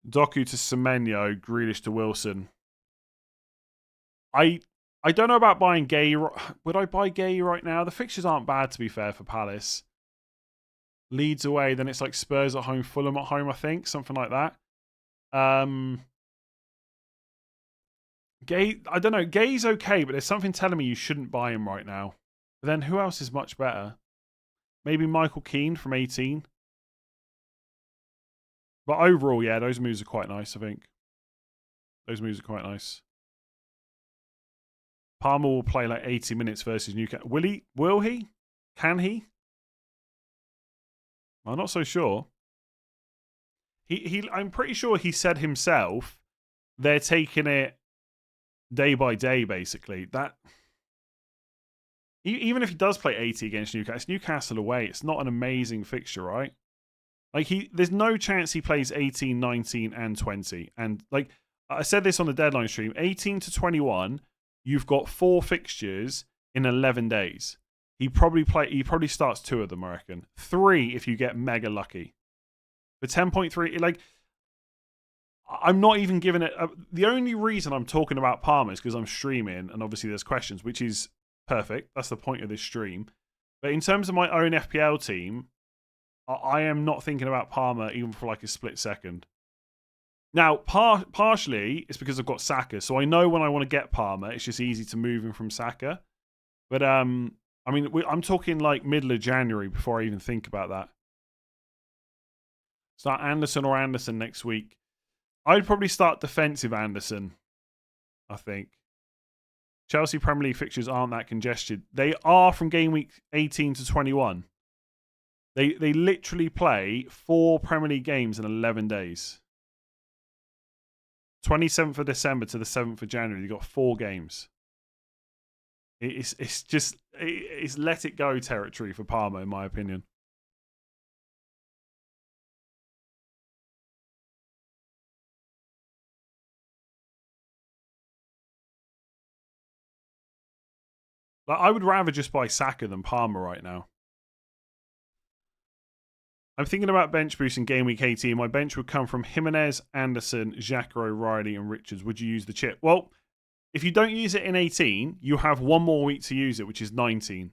Doku to Semenyo, Grealish to Wilson. I don't know about buying Gay. Would I buy Gay right now? The fixtures aren't bad, to be fair, for Palace. Leeds away, then it's like Spurs at home, Fulham at home, I think. Something like that. Gay, I don't know. Gay's okay, but there's something telling me you shouldn't buy him right now. But then who else is much better? Maybe Michael Keane from 18. But overall, yeah, those moves are quite nice, I think. Those moves are quite nice. Palmer will play like 80 minutes versus Newcastle. Will he? Will he? Can he? I'm not so sure. I'm pretty sure he said himself they're taking it day by day, basically. That even if he does play 80 against Newcastle, it's Newcastle away. It's not an amazing fixture, right? Like there's no chance he plays 18, 19, and 20. And like I said this on the deadline stream, 18 to 21, you've got 4 fixtures in 11 days. He probably starts 2 of them, I reckon. 3 if you get mega lucky. For 10.3, like I'm not even giving it. The only reason I'm talking about Palmer is because I'm streaming, and obviously there's questions, which is perfect. That's the point of this stream. But in terms of my own FPL team, I am not thinking about Palmer even for like a split second. Now, partially it's because I've got Saka, so I know when I want to get Palmer, it's just easy to move him from Saka. But I mean, I'm talking like middle of January before I even think about that. Start Anderson or Anderson next week. I'd probably start defensive Anderson, I think. Chelsea Premier League fixtures aren't that congested. They are from game week 18 to 21. They literally play 4 Premier League games in 11 days. 27th of December to the 7th of January, you've got 4 games. It's let it go territory for Palmer, in my opinion. Like, I would rather just buy Saka than Palmer right now. I'm thinking about bench boost in game week 18. My bench would come from Jimenez, Anderson, Xhaka, O'Reilly, and Richards. Would you use the chip? Well, if you don't use it in 18, you have 1 more week to use it, which is 19.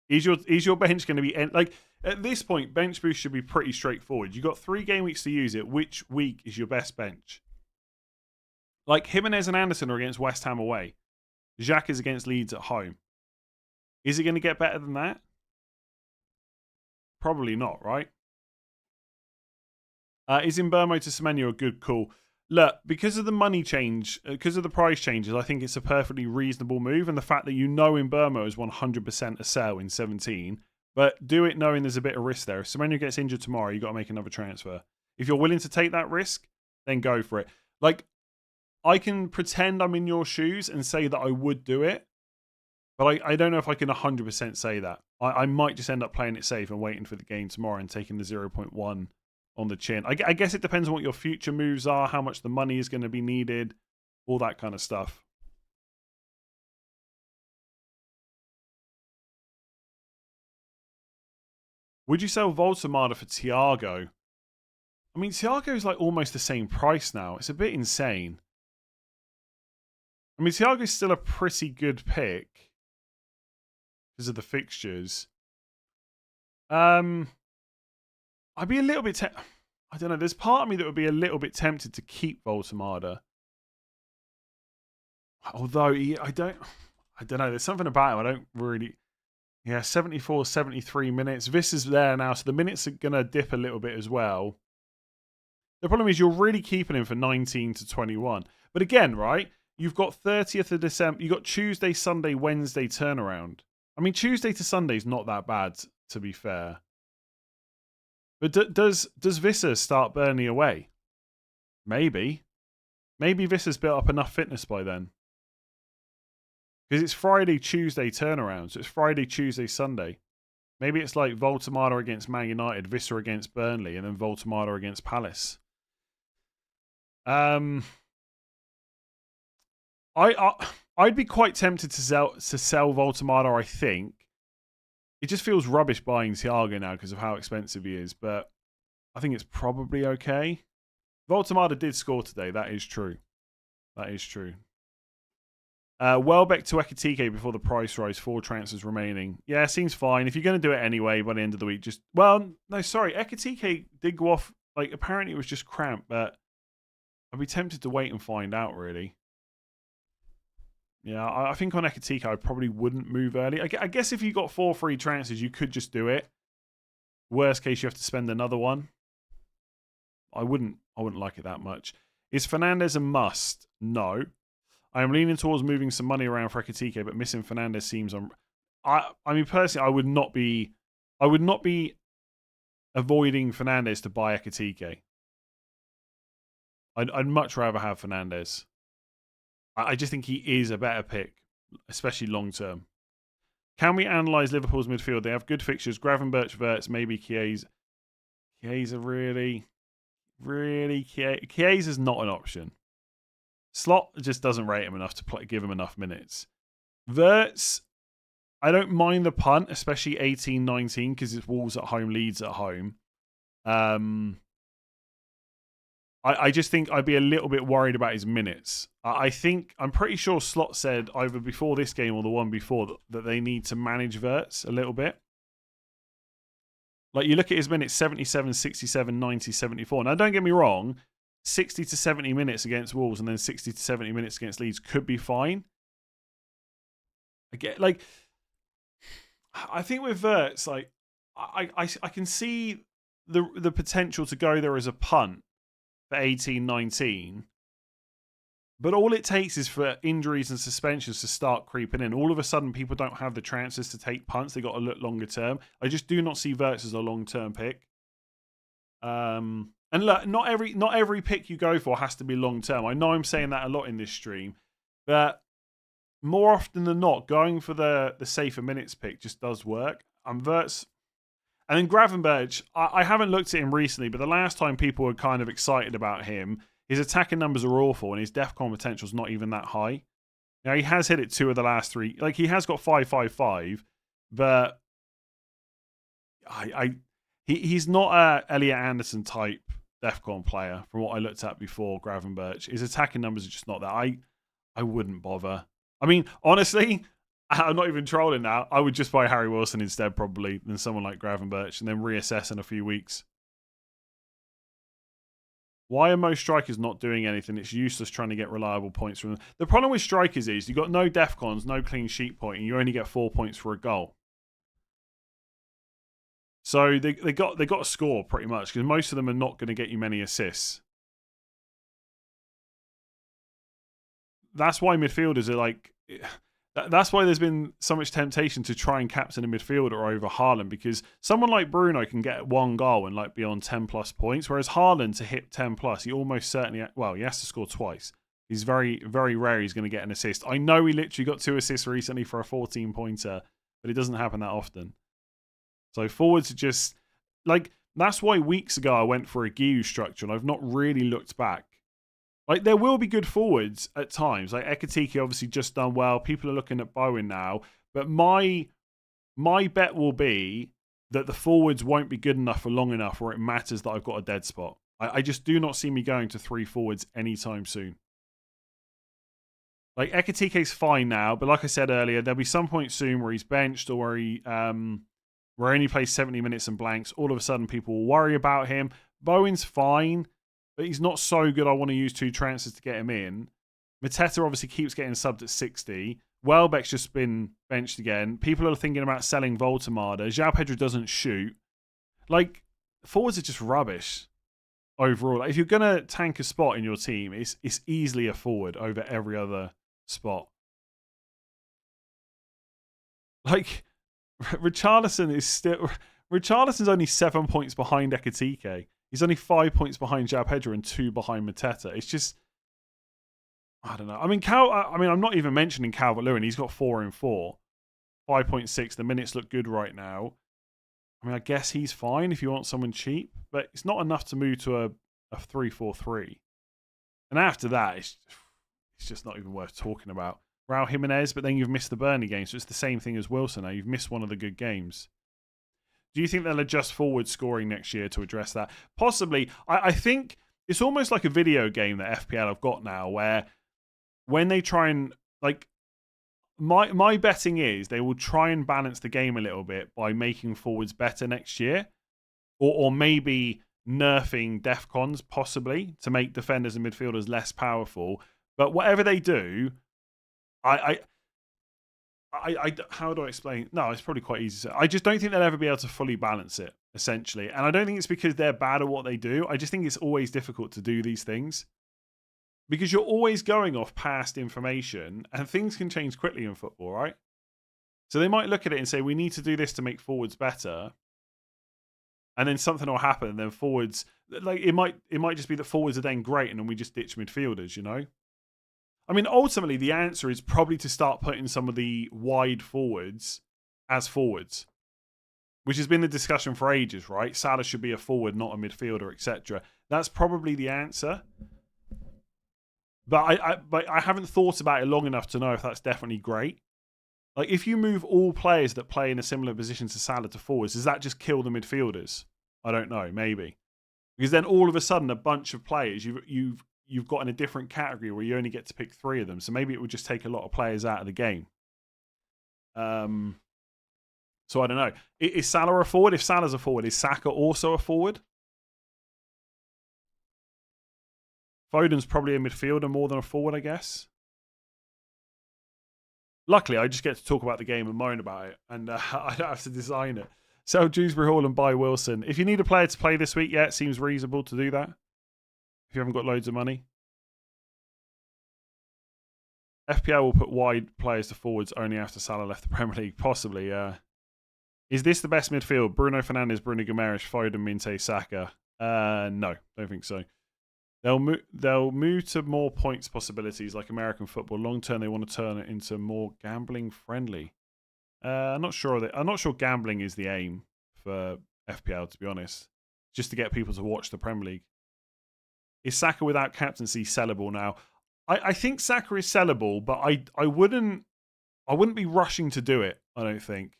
Is your bench going to be like at this point? Bench boost should be pretty straightforward. You've got 3 game weeks to use it. Which week is your best bench? Like Jimenez and Anderson are against West Ham away. Xhaka is against Leeds at home. Is it going to get better than that? Probably not, right? Is Mbeumo to Semenyo a good call? Look, because of the money change, because of the price changes, I think it's a perfectly reasonable move. And the fact that you know Mbeumo is 100% a sell in 17, but do it knowing there's a bit of risk there. If Semenyo gets injured tomorrow, you've got to make another transfer. If you're willing to take that risk, then go for it. Like, I can pretend I'm in your shoes and say that I would do it, but I don't know if I can 100% say that. I might just end up playing it safe and waiting for the game tomorrow and taking the 0.1 on the chin. I guess it depends on what your future moves are, how much the money is going to be needed, all that kind of stuff. Would you sell Voltamada for Thiago? I mean, Thiago is like almost the same price now. It's a bit insane. I mean, Thiago is still a pretty good pick because of the fixtures. I'd be a little bit... I don't know. There's part of me that would be a little bit tempted to keep Voltamada. Although I don't know. There's something about him I don't really. Yeah, 74, 73 minutes. This is there now, so the minutes are gonna dip a little bit as well. The problem is you're really keeping him for 19 to 21. But again, right? You've got 30th of December. You've got Tuesday, Sunday, Wednesday turnaround. I mean, Tuesday to Sunday is not that bad, to be fair. But does Visser start Burnley away? Maybe. Maybe Visser's built up enough fitness by then. Because it's Friday, Tuesday turnaround. So it's Friday, Tuesday, Sunday. Maybe it's like Voltemada against Man United, Visser against Burnley, and then Voltemada against Palace. I'd be quite tempted to sell Voltemada, I think. It just feels rubbish buying Thiago now because of how expensive he is, but I think it's probably okay. Voltemada did score today, that is true. That is true. Welbeck to Ekitike before the price rise, 4 transfers remaining. Yeah, seems fine. If you're going to do it anyway by the end of the week, just... Well, no, sorry. Ekitike did go off... Like, apparently it was just cramp, but I'd be tempted to wait and find out, really. Yeah, I think on Ekitike I probably wouldn't move early. I guess if you got 4 free transfers, you could just do it. Worst case, you have to spend another one. I wouldn't like it that much. Is Fernandes a must? No. I am leaning towards moving some money around for Ekitike, but missing Fernandes seems... I mean, personally, I would not be avoiding Fernandes to buy Ekitike. I'd much rather have Fernandes. I just think he is a better pick, especially long term. Can we analyse Liverpool's midfield? They have good fixtures. Gravenberch, Wirtz, maybe Chiesa. Chiesa really... Chiesa's not an option. Slot just doesn't rate him enough to give him enough minutes. Wirtz, I don't mind the punt, especially 18-19 because it's Wolves at home, Leeds at home. I just think I'd be a little bit worried about his minutes. I'm pretty sure Slot said either before this game or the one before that they need to manage Wirtz a little bit. Like, you look at his minutes, 77, 67, 90, 74. Now, don't get me wrong, 60 to 70 minutes against Wolves and then 60 to 70 minutes against Leeds could be fine. I think with Wirtz, like, I can see the potential to go there as a punt for 18-19. But all it takes is for injuries and suspensions to start creeping in. All of a sudden, people don't have the chances to take punts. They got to look longer term. I just do not see Wirtz as a long-term pick. And look, not every pick you go for has to be long-term. I know I'm saying that a lot in this stream. But more often than not, going for the safer minutes pick just does work. Wirtz... And then Gravenberch, I haven't looked at him recently, but the last time people were kind of excited about him, his attacking numbers are awful and his DEFCON potential is not even that high. Now, he has hit it 2 of the last 3. Like, he has got 5.55, but he's not a Elliot Anderson type DEFCON player from what I looked at before, Gravenberch. His attacking numbers are just not that. I wouldn't bother. I mean, honestly... I'm not even trolling now. I would just buy Harry Wilson instead, probably, than someone like Gravenberch, and then reassess in a few weeks. Why are most strikers not doing anything? It's useless trying to get reliable points from them. The problem with strikers is you've got no DEFCONs, no clean sheet point, and you only get 4 points for a goal. So they got to score pretty much, because most of them are not going to get you many assists. That's why midfielders are like... That's why there's been so much temptation to try and captain a midfielder over Haaland, because someone like Bruno can get 1 goal and like be on 10 plus points, whereas Haaland to hit 10 plus, he almost certainly, well, he has to score twice. He's very, very rare he's going to get an assist. I know he literally got 2 assists recently for a 14-pointer, but it doesn't happen that often. So forwards are just, like, that's why weeks ago I went for a Guiu structure and I've not really looked back. Like, there will be good forwards at times. Like, Ekitike obviously just done well. People are looking at Bowen now. But my bet will be that the forwards won't be good enough for long enough where it matters that I've got a dead spot. I just do not see me going to 3 forwards anytime soon. Like, Ekitike's fine now. But like I said earlier, there'll be some point soon where he's benched or where he only plays 70 minutes and blanks. All of a sudden, people will worry about him. Bowen's fine. But he's not so good I want to use 2 transfers to get him in. Mateta obviously keeps getting subbed at 60. Welbeck's just been benched again. People are thinking about selling Voltemada. João Pedro doesn't shoot. Like, forwards are just rubbish overall. Like, if you're going to tank a spot in your team, it's easily a forward over every other spot. Like, Richarlison's only 7 points behind Ekitike. He's only 5 points behind João Pedro and 2 behind Mateta. It's just, I don't know. I mean, I'm not even mentioning Calvert-Lewin. He's got 4 and 4. 5.6. The minutes look good right now. I mean, I guess he's fine if you want someone cheap, but it's not enough to move to a 3-4-3. And after that, it's just not even worth talking about. Raul Jimenez, but then you've missed the Burnley game, so it's the same thing as Wilson now. You've missed one of the good games. Do you think they'll adjust forward scoring next year to address that? Possibly. I think it's almost like a video game that FPL have got now, where when they try and, like, my betting is they will try and balance the game a little bit by making forwards better next year, or maybe nerfing defcons possibly to make defenders and midfielders less powerful. But whatever they do, how do I explain? No, it's probably quite easy. I just don't think they'll ever be able to fully balance it, essentially. And I don't think it's because they're bad at what they do. I just think it's always difficult to do these things because you're always going off past information and things can change quickly in football, right? So they might look at it and say, we need to do this to make forwards better. And then something will happen and then forwards, like it might just be that forwards are then great and then we just ditch midfielders, you know? I mean, ultimately, the answer is probably to start putting some of the wide forwards as forwards, which has been the discussion for ages, right? Salah should be a forward, not a midfielder, etc. That's probably the answer. But I haven't thought about it long enough to know if that's definitely great. Like, if you move all players that play in a similar position to Salah to forwards, does that just kill the midfielders? I don't know, maybe. Because then all of a sudden, a bunch of players, you've got in a different category where you only get to pick 3 of them. So maybe it would just take a lot of players out of the game. So I don't know. Is Salah a forward? If Salah's a forward, is Saka also a forward? Foden's probably a midfielder more than a forward, I guess. Luckily, I just get to talk about the game and moan about it. And I don't have to design it. Sell Dewsbury Hall and buy Wilson. If you need a player to play this week, yeah, it seems reasonable to do that. If you haven't got loads of money. FPL will put wide players to forwards only after Salah left the Premier League. Possibly, yeah. Is this the best midfield? Bruno Fernandes, Bruno Guimaraes, Foden, Minte, Saka? No, don't think so. They'll move to more points possibilities like American football. Long term, they want to turn it into more gambling friendly. I'm not sure gambling is the aim for FPL, to be honest. Just to get people to watch the Premier League. Is Saka without captaincy sellable now? I think Saka is sellable, but I wouldn't be rushing to do it, I don't think.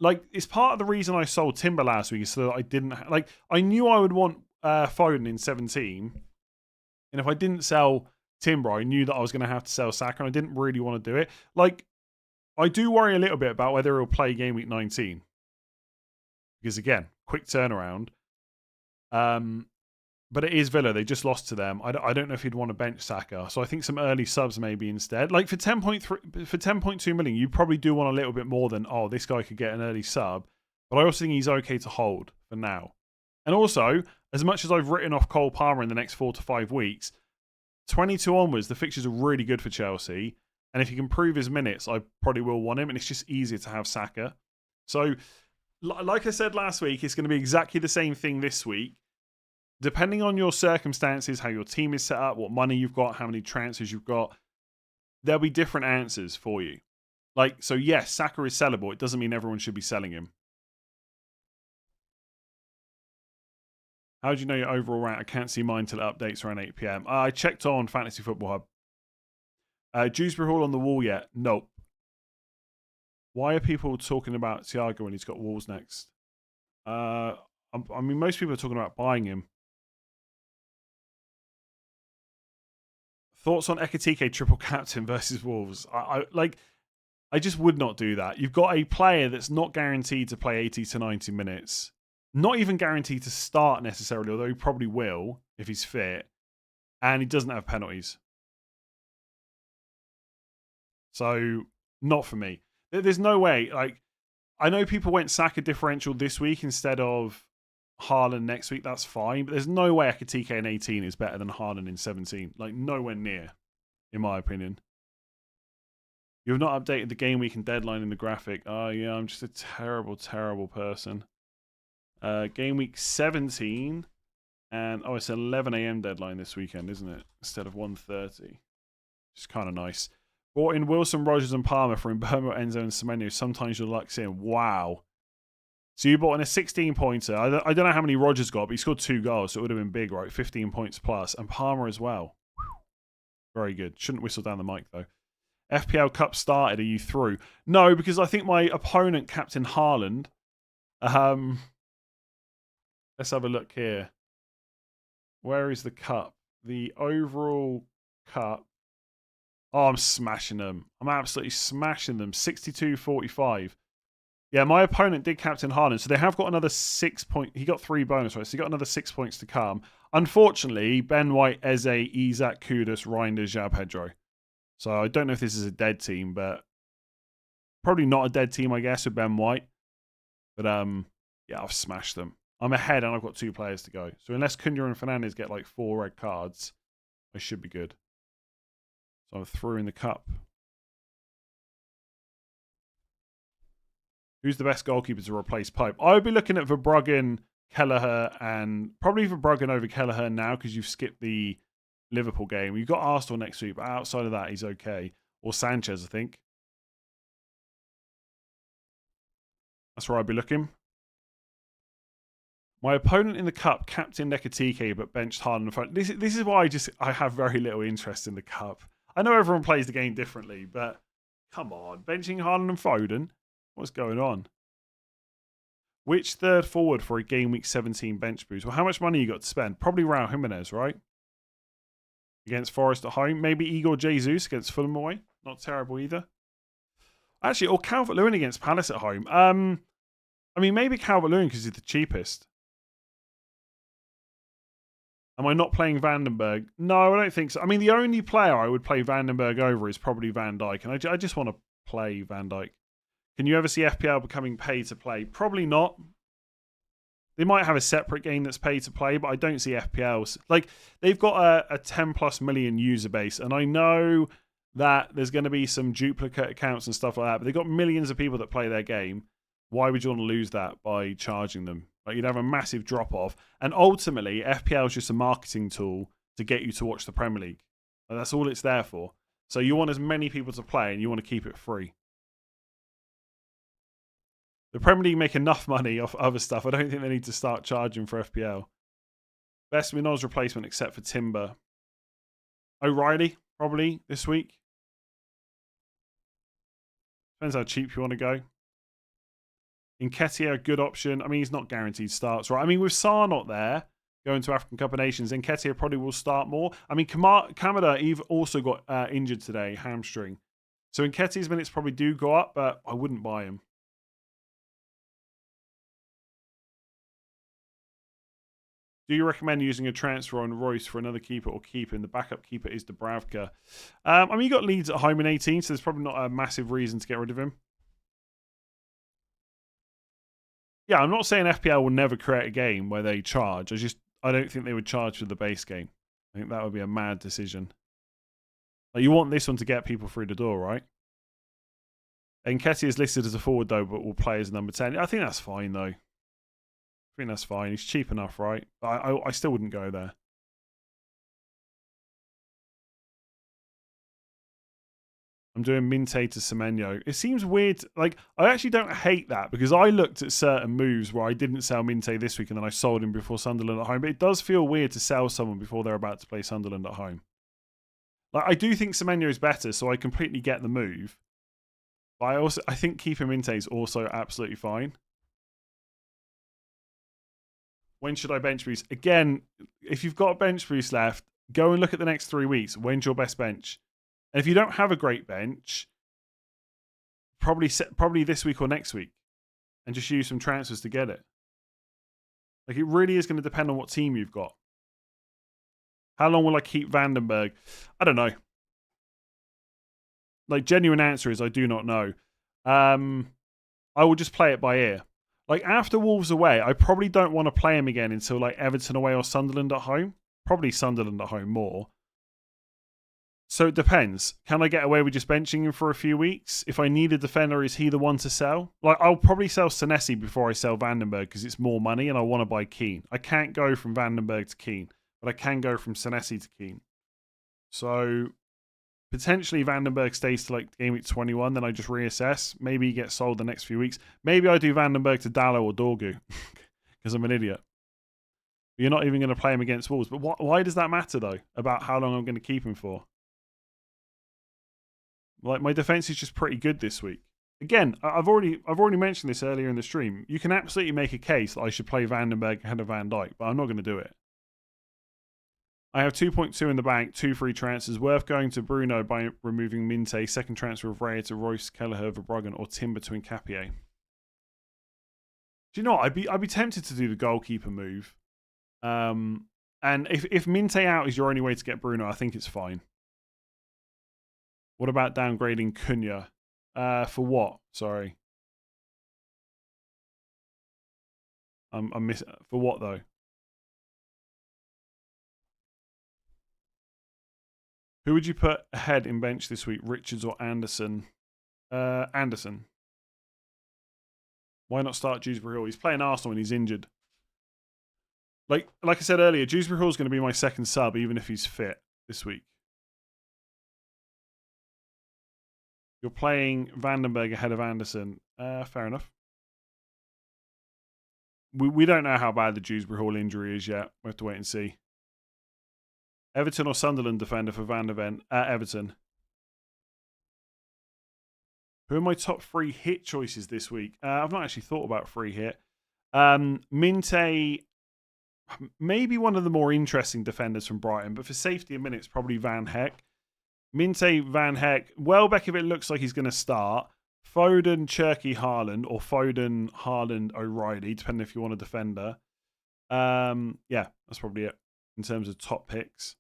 Like, it's part of the reason I sold Timber last week is so that I didn't... I knew I would want Foden in 17. And if I didn't sell Timber, I knew that I was going to have to sell Saka, and I didn't really want to do it. Like, I do worry a little bit about whether he'll play game week 19. Because, again, quick turnaround. But it is Villa. They just lost to them. I don't know if he'd want to bench Saka. So I think some early subs maybe instead. Like for 10.2 million, you probably do want a little bit more than, oh, this guy could get an early sub. But I also think he's okay to hold for now. And also, as much as I've written off Cole Palmer in the next 4 to 5 weeks, 22 onwards, the fixtures are really good for Chelsea. And if he can prove his minutes, I probably will want him. And it's just easier to have Saka. So, like I said last week, it's going to be exactly the same thing this week. Depending on your circumstances, how your team is set up, what money you've got, how many transfers you've got, there'll be different answers for you. Like, so yes, Saka is sellable. It doesn't mean everyone should be selling him. How do you know your overall rank? I can't see mine till it updates around 8 p.m. I checked on Fantasy Football Hub. Dewsbury Hall on the wall yet? Nope. Why are people talking about Thiago when he's got Wolves next? I mean, most people are talking about buying him. Thoughts on Ekitike triple captain versus Wolves? I just would not do that. You've got a player that's not guaranteed to play 80 to 90 minutes. Not even guaranteed to start necessarily, although he probably will if he's fit. and he doesn't have penalties. So, not for me. There's no way. Like, I know people went Saka differential this week instead of Haaland next week. That's fine. But there's no way Ekitike in 18 is better than Haaland in 17. Like, nowhere near, in my opinion. You have not updated the game week and deadline in the graphic. Oh, yeah, I'm just a terrible, terrible person. Game week 17. And, it's 11 a.m. deadline this weekend, isn't it? Instead of 1:30. It's kind of nice. Brought in Wilson, Rogers, and Palmer for Mbeumo, Enzo, and Semenyo. Sometimes you'll like seeing, wow. So you bought in a 16-pointer. I don't know how many Rogers got, but he scored 2 goals, so it would have been big, right? 15 points plus. And Palmer as well. Very good. Shouldn't whistle down the mic, though. FPL Cup started. Are you through? No, because I think my opponent, Captain Haaland. Let's have a look here. Where is the cup? The overall cup. Oh, I'm smashing them. I'm absolutely smashing them. 62-45. Yeah, my opponent did Captain Haaland, so they have got another 6 points. He got 3 bonus, right? So he got another 6 points to come. Unfortunately, Ben White, Eze, Isak, Kudus, Reinders, João Pedro. So I don't know if this is a dead team, but probably not a dead team, I guess, with Ben White. But yeah, I've smashed them. I'm ahead and I've got 2 players to go. So unless Cunha and Fernandes get like 4 red cards, I should be good. So I'm through in the cup. Who's the best goalkeeper to replace Pope? I would be looking at Verbruggen, Kelleher, and probably Verbruggen over Kelleher now because you've skipped the Liverpool game. You've got Arsenal next week, but outside of that, he's okay. Or Sanchez, I think. That's where I'd be looking. My opponent in the cup captained Ekitike but benched Haaland. This is why I have very little interest in the cup. I know everyone plays the game differently, but come on. Benching Haaland and Foden? What's going on? Which third forward for a game week 17 bench boost? Well, how much money you got to spend? Probably Raul Jimenez, right? Against Forest at home. Maybe Igor Jesus against Fulham away. Not terrible either. Actually, or Calvert-Lewin against Palace at home. I mean, maybe Calvert-Lewin because he's the cheapest. Am I not playing Vandenberg? No, I don't think so. I mean, the only player I would play Vandenberg over is probably Van Dijk. And I just want to play Van Dijk. Can you ever see FPL becoming pay to play? Probably not. They might have a separate game that's pay to play, but I don't see FPL. Like, they've got a 10 plus million user base. And I know that there's going to be some duplicate accounts and stuff like that. But they've got millions of people that play their game. Why would you want to lose that by charging them? Like, you'd have a massive drop-off. And ultimately, FPL is just a marketing tool to get you to watch the Premier League. And that's all it's there for. So you want as many people to play and you want to keep it free. The Premier League make enough money off other stuff. I don't think they need to start charging for FPL. Best Minol's replacement except for Timber. O'Reilly, probably, this week. Depends how cheap you want to go. Nketiah, a good option. I mean, he's not guaranteed starts, right? I mean, with Sarr not there, going to African Cup of Nations, Nketiah probably will start more. I mean, Kamada also got injured today, hamstring. So Nketiah's minutes probably do go up, but I wouldn't buy him. Do you recommend using a transfer on Royce for another keeper or keeper? And the backup keeper is Dubravka. I mean, you got Leeds at home in 18, so there's probably not a massive reason to get rid of him. Yeah, I'm not saying FPL will never create a game where they charge. I don't think they would charge for the base game. I think that would be a mad decision. Like, you want this one to get people through the door, right? Nketiah is listed as a forward, though, but will play as number 10. I think that's fine, though. I think that's fine. He's cheap enough, right? I still wouldn't go there. I'm doing Minte to Semenyo. It seems weird. Like, I actually don't hate that because I looked at certain moves where I didn't sell Minte this week and then I sold him before Sunderland at home. But it does feel weird to sell someone before they're about to play Sunderland at home. Like, I do think Semenyo is better, so I completely get the move. But I think keeping Minte is also absolutely fine. When should I bench boost? Again, if you've got a bench boost left, go and look at the next 3 weeks. When's your best bench? And if you don't have a great bench, probably this week or next week. And just use some transfers to get it. Like, it really is going to depend on what team you've got. How long will I keep Vandenberg? I don't know. Like, genuine answer is I do not know. I will just play it by ear. Like, after Wolves away, I probably don't want to play him again until like Everton away or Sunderland at home. Probably Sunderland at home more. So it depends. Can I get away with just benching him for a few weeks? If I need a defender, is he the one to sell? Like, I'll probably sell Senesi before I sell Vandenberg because it's more money and I want to buy Keane. I can't go from Vandenberg to Keane, but I can go from Senesi to Keane. So potentially Vandenberg stays to like game week 21, then I just reassess. Maybe he gets sold the next few weeks. Maybe I do Vandenberg to Dallo or Dorgu because I'm an idiot. You're not even going to play him against Wolves. But why does that matter, though, about how long I'm going to keep him for? Like, my defense is just pretty good this week. Again, I've already mentioned this earlier in the stream. You can absolutely make a case that I should play Vandenberg ahead of Van Dijk, but I'm not going to do it. I have 2.2 in the bank, 2 free transfers. Worth going to Bruno by removing Minte. Second transfer of Raya to Royce, Kelleher, Verbruggen, or Timber to Nkapie. Do you know what? I'd be tempted to do the goalkeeper move. And if Minte out is your only way to get Bruno, I think it's fine. What about downgrading Cunha? For what? Sorry. I'm missing. For what, though? Who would you put ahead in bench this week? Richards or Anderson? Anderson. Why not start Dewsbury Hall? He's playing Arsenal and he's injured. Like I said earlier, Dewsbury Hall is going to be my second sub, even if he's fit this week. You're playing Vandenberg ahead of Anderson. Fair enough. We don't know how bad the Dewsbury Hall injury is yet. We have to wait and see. Everton or Sunderland defender for Van der Ven? Everton. Who are my top 3 hit choices this week? I've not actually thought about free hit. Minte, maybe one of the more interesting defenders from Brighton, but for safety and minutes, probably Van Heck. Minte, Van Heck. Welbeck, if it looks like he's going to start. Foden, Cherky, Haaland, or Foden, Haaland, O'Reilly, depending if you want a defender. Yeah, that's probably it in terms of top picks.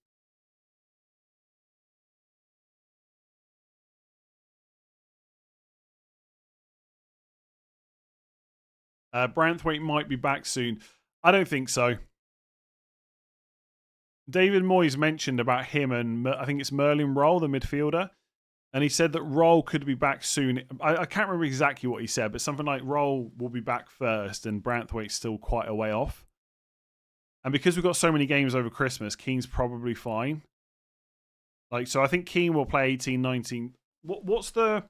Branthwaite might be back soon. I don't think so. David Moyes mentioned about him and I think it's Merlin Roll, the midfielder. And he said that Roll could be back soon. I can't remember exactly what he said, but something like Roll will be back first and Branthwaite's still quite a way off. And because we've got so many games over Christmas, Keane's probably fine. So I think Keane will play 18, 19. What's the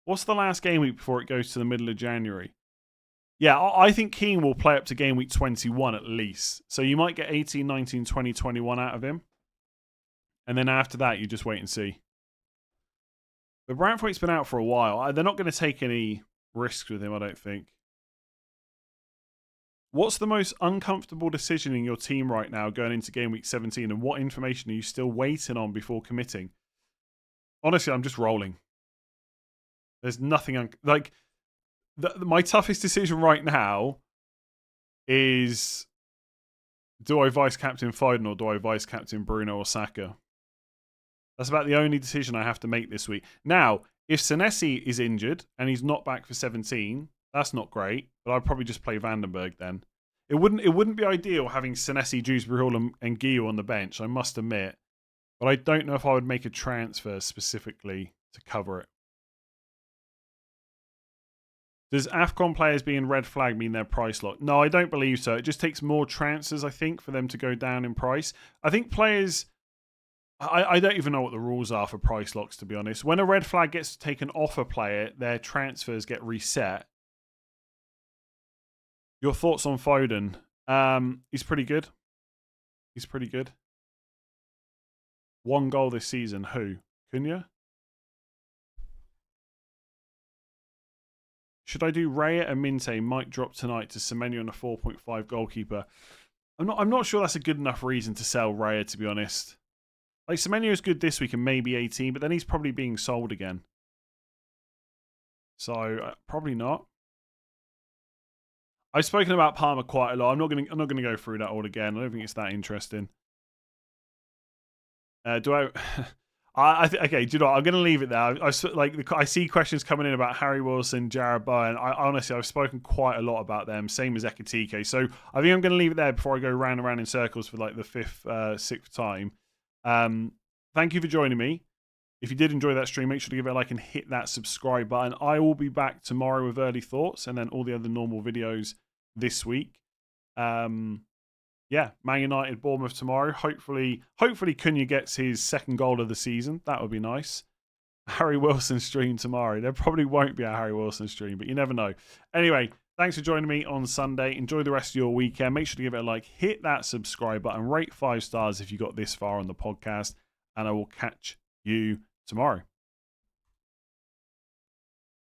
last game week before it goes to the middle of January? Yeah, I think Keane will play up to game week 21 at least. So you might get 18, 19, 20, 21 out of him. And then after that, you just wait and see. But Branthwaite's been out for a while. They're not going to take any risks with him, I don't think. What's the most uncomfortable decision in your team right now going into game week 17? And what information are you still waiting on before committing? Honestly, I'm just rolling. There's nothing... my toughest decision right now is, do I vice captain Foden or do I vice captain Bruno or Saka? That's about the only decision I have to make this week. Now, if Senesi is injured and he's not back for 17, that's not great, but I'd probably just play Vandenberg then. It wouldn't be ideal having Senesi, Dewsbury Hall and Guillou on the bench, I must admit. But I don't know if I would make a transfer specifically to cover it. Does AFCON players being red flag mean they're price locked? No, I don't believe so. It just takes more transfers, I think, for them to go down in price. I think players... I don't even know what the rules are for price locks, to be honest. When a red flag gets taken off a player, their transfers get reset. Your thoughts on Foden? He's pretty good. He's pretty good. 1 goal this season. Who? Cunha? Should I do Raya and Minte might drop tonight to Semenyo on a 4.5 goalkeeper? I'm not sure that's a good enough reason to sell Raya, to be honest. Like, Semenyo is good this week and maybe 18, but then he's probably being sold again. So, probably not. I've spoken about Palmer quite a lot. I'm not going to go through that all again. I don't think it's that interesting. Do I? Okay. Do you know what? I'm going to leave it there. I see questions coming in about Harry Wilson, Jared Bowen. Honestly, I've spoken quite a lot about them. Same as Ekitike. So I think I'm going to leave it there before I go round and round in circles for like the fifth, sixth time. Thank you for joining me. If you did enjoy that stream, make sure to give it a like and hit that subscribe button. I will be back tomorrow with early thoughts and then all the other normal videos this week. Yeah, Man United, Bournemouth tomorrow. Hopefully Cunha gets his second goal of the season. That would be nice. Harry Wilson stream tomorrow. There probably won't be a Harry Wilson stream, but you never know. Anyway, thanks for joining me on Sunday. Enjoy the rest of your weekend. Make sure to give it a like, hit that subscribe button, rate 5 stars if you got this far on the podcast, and I will catch you tomorrow.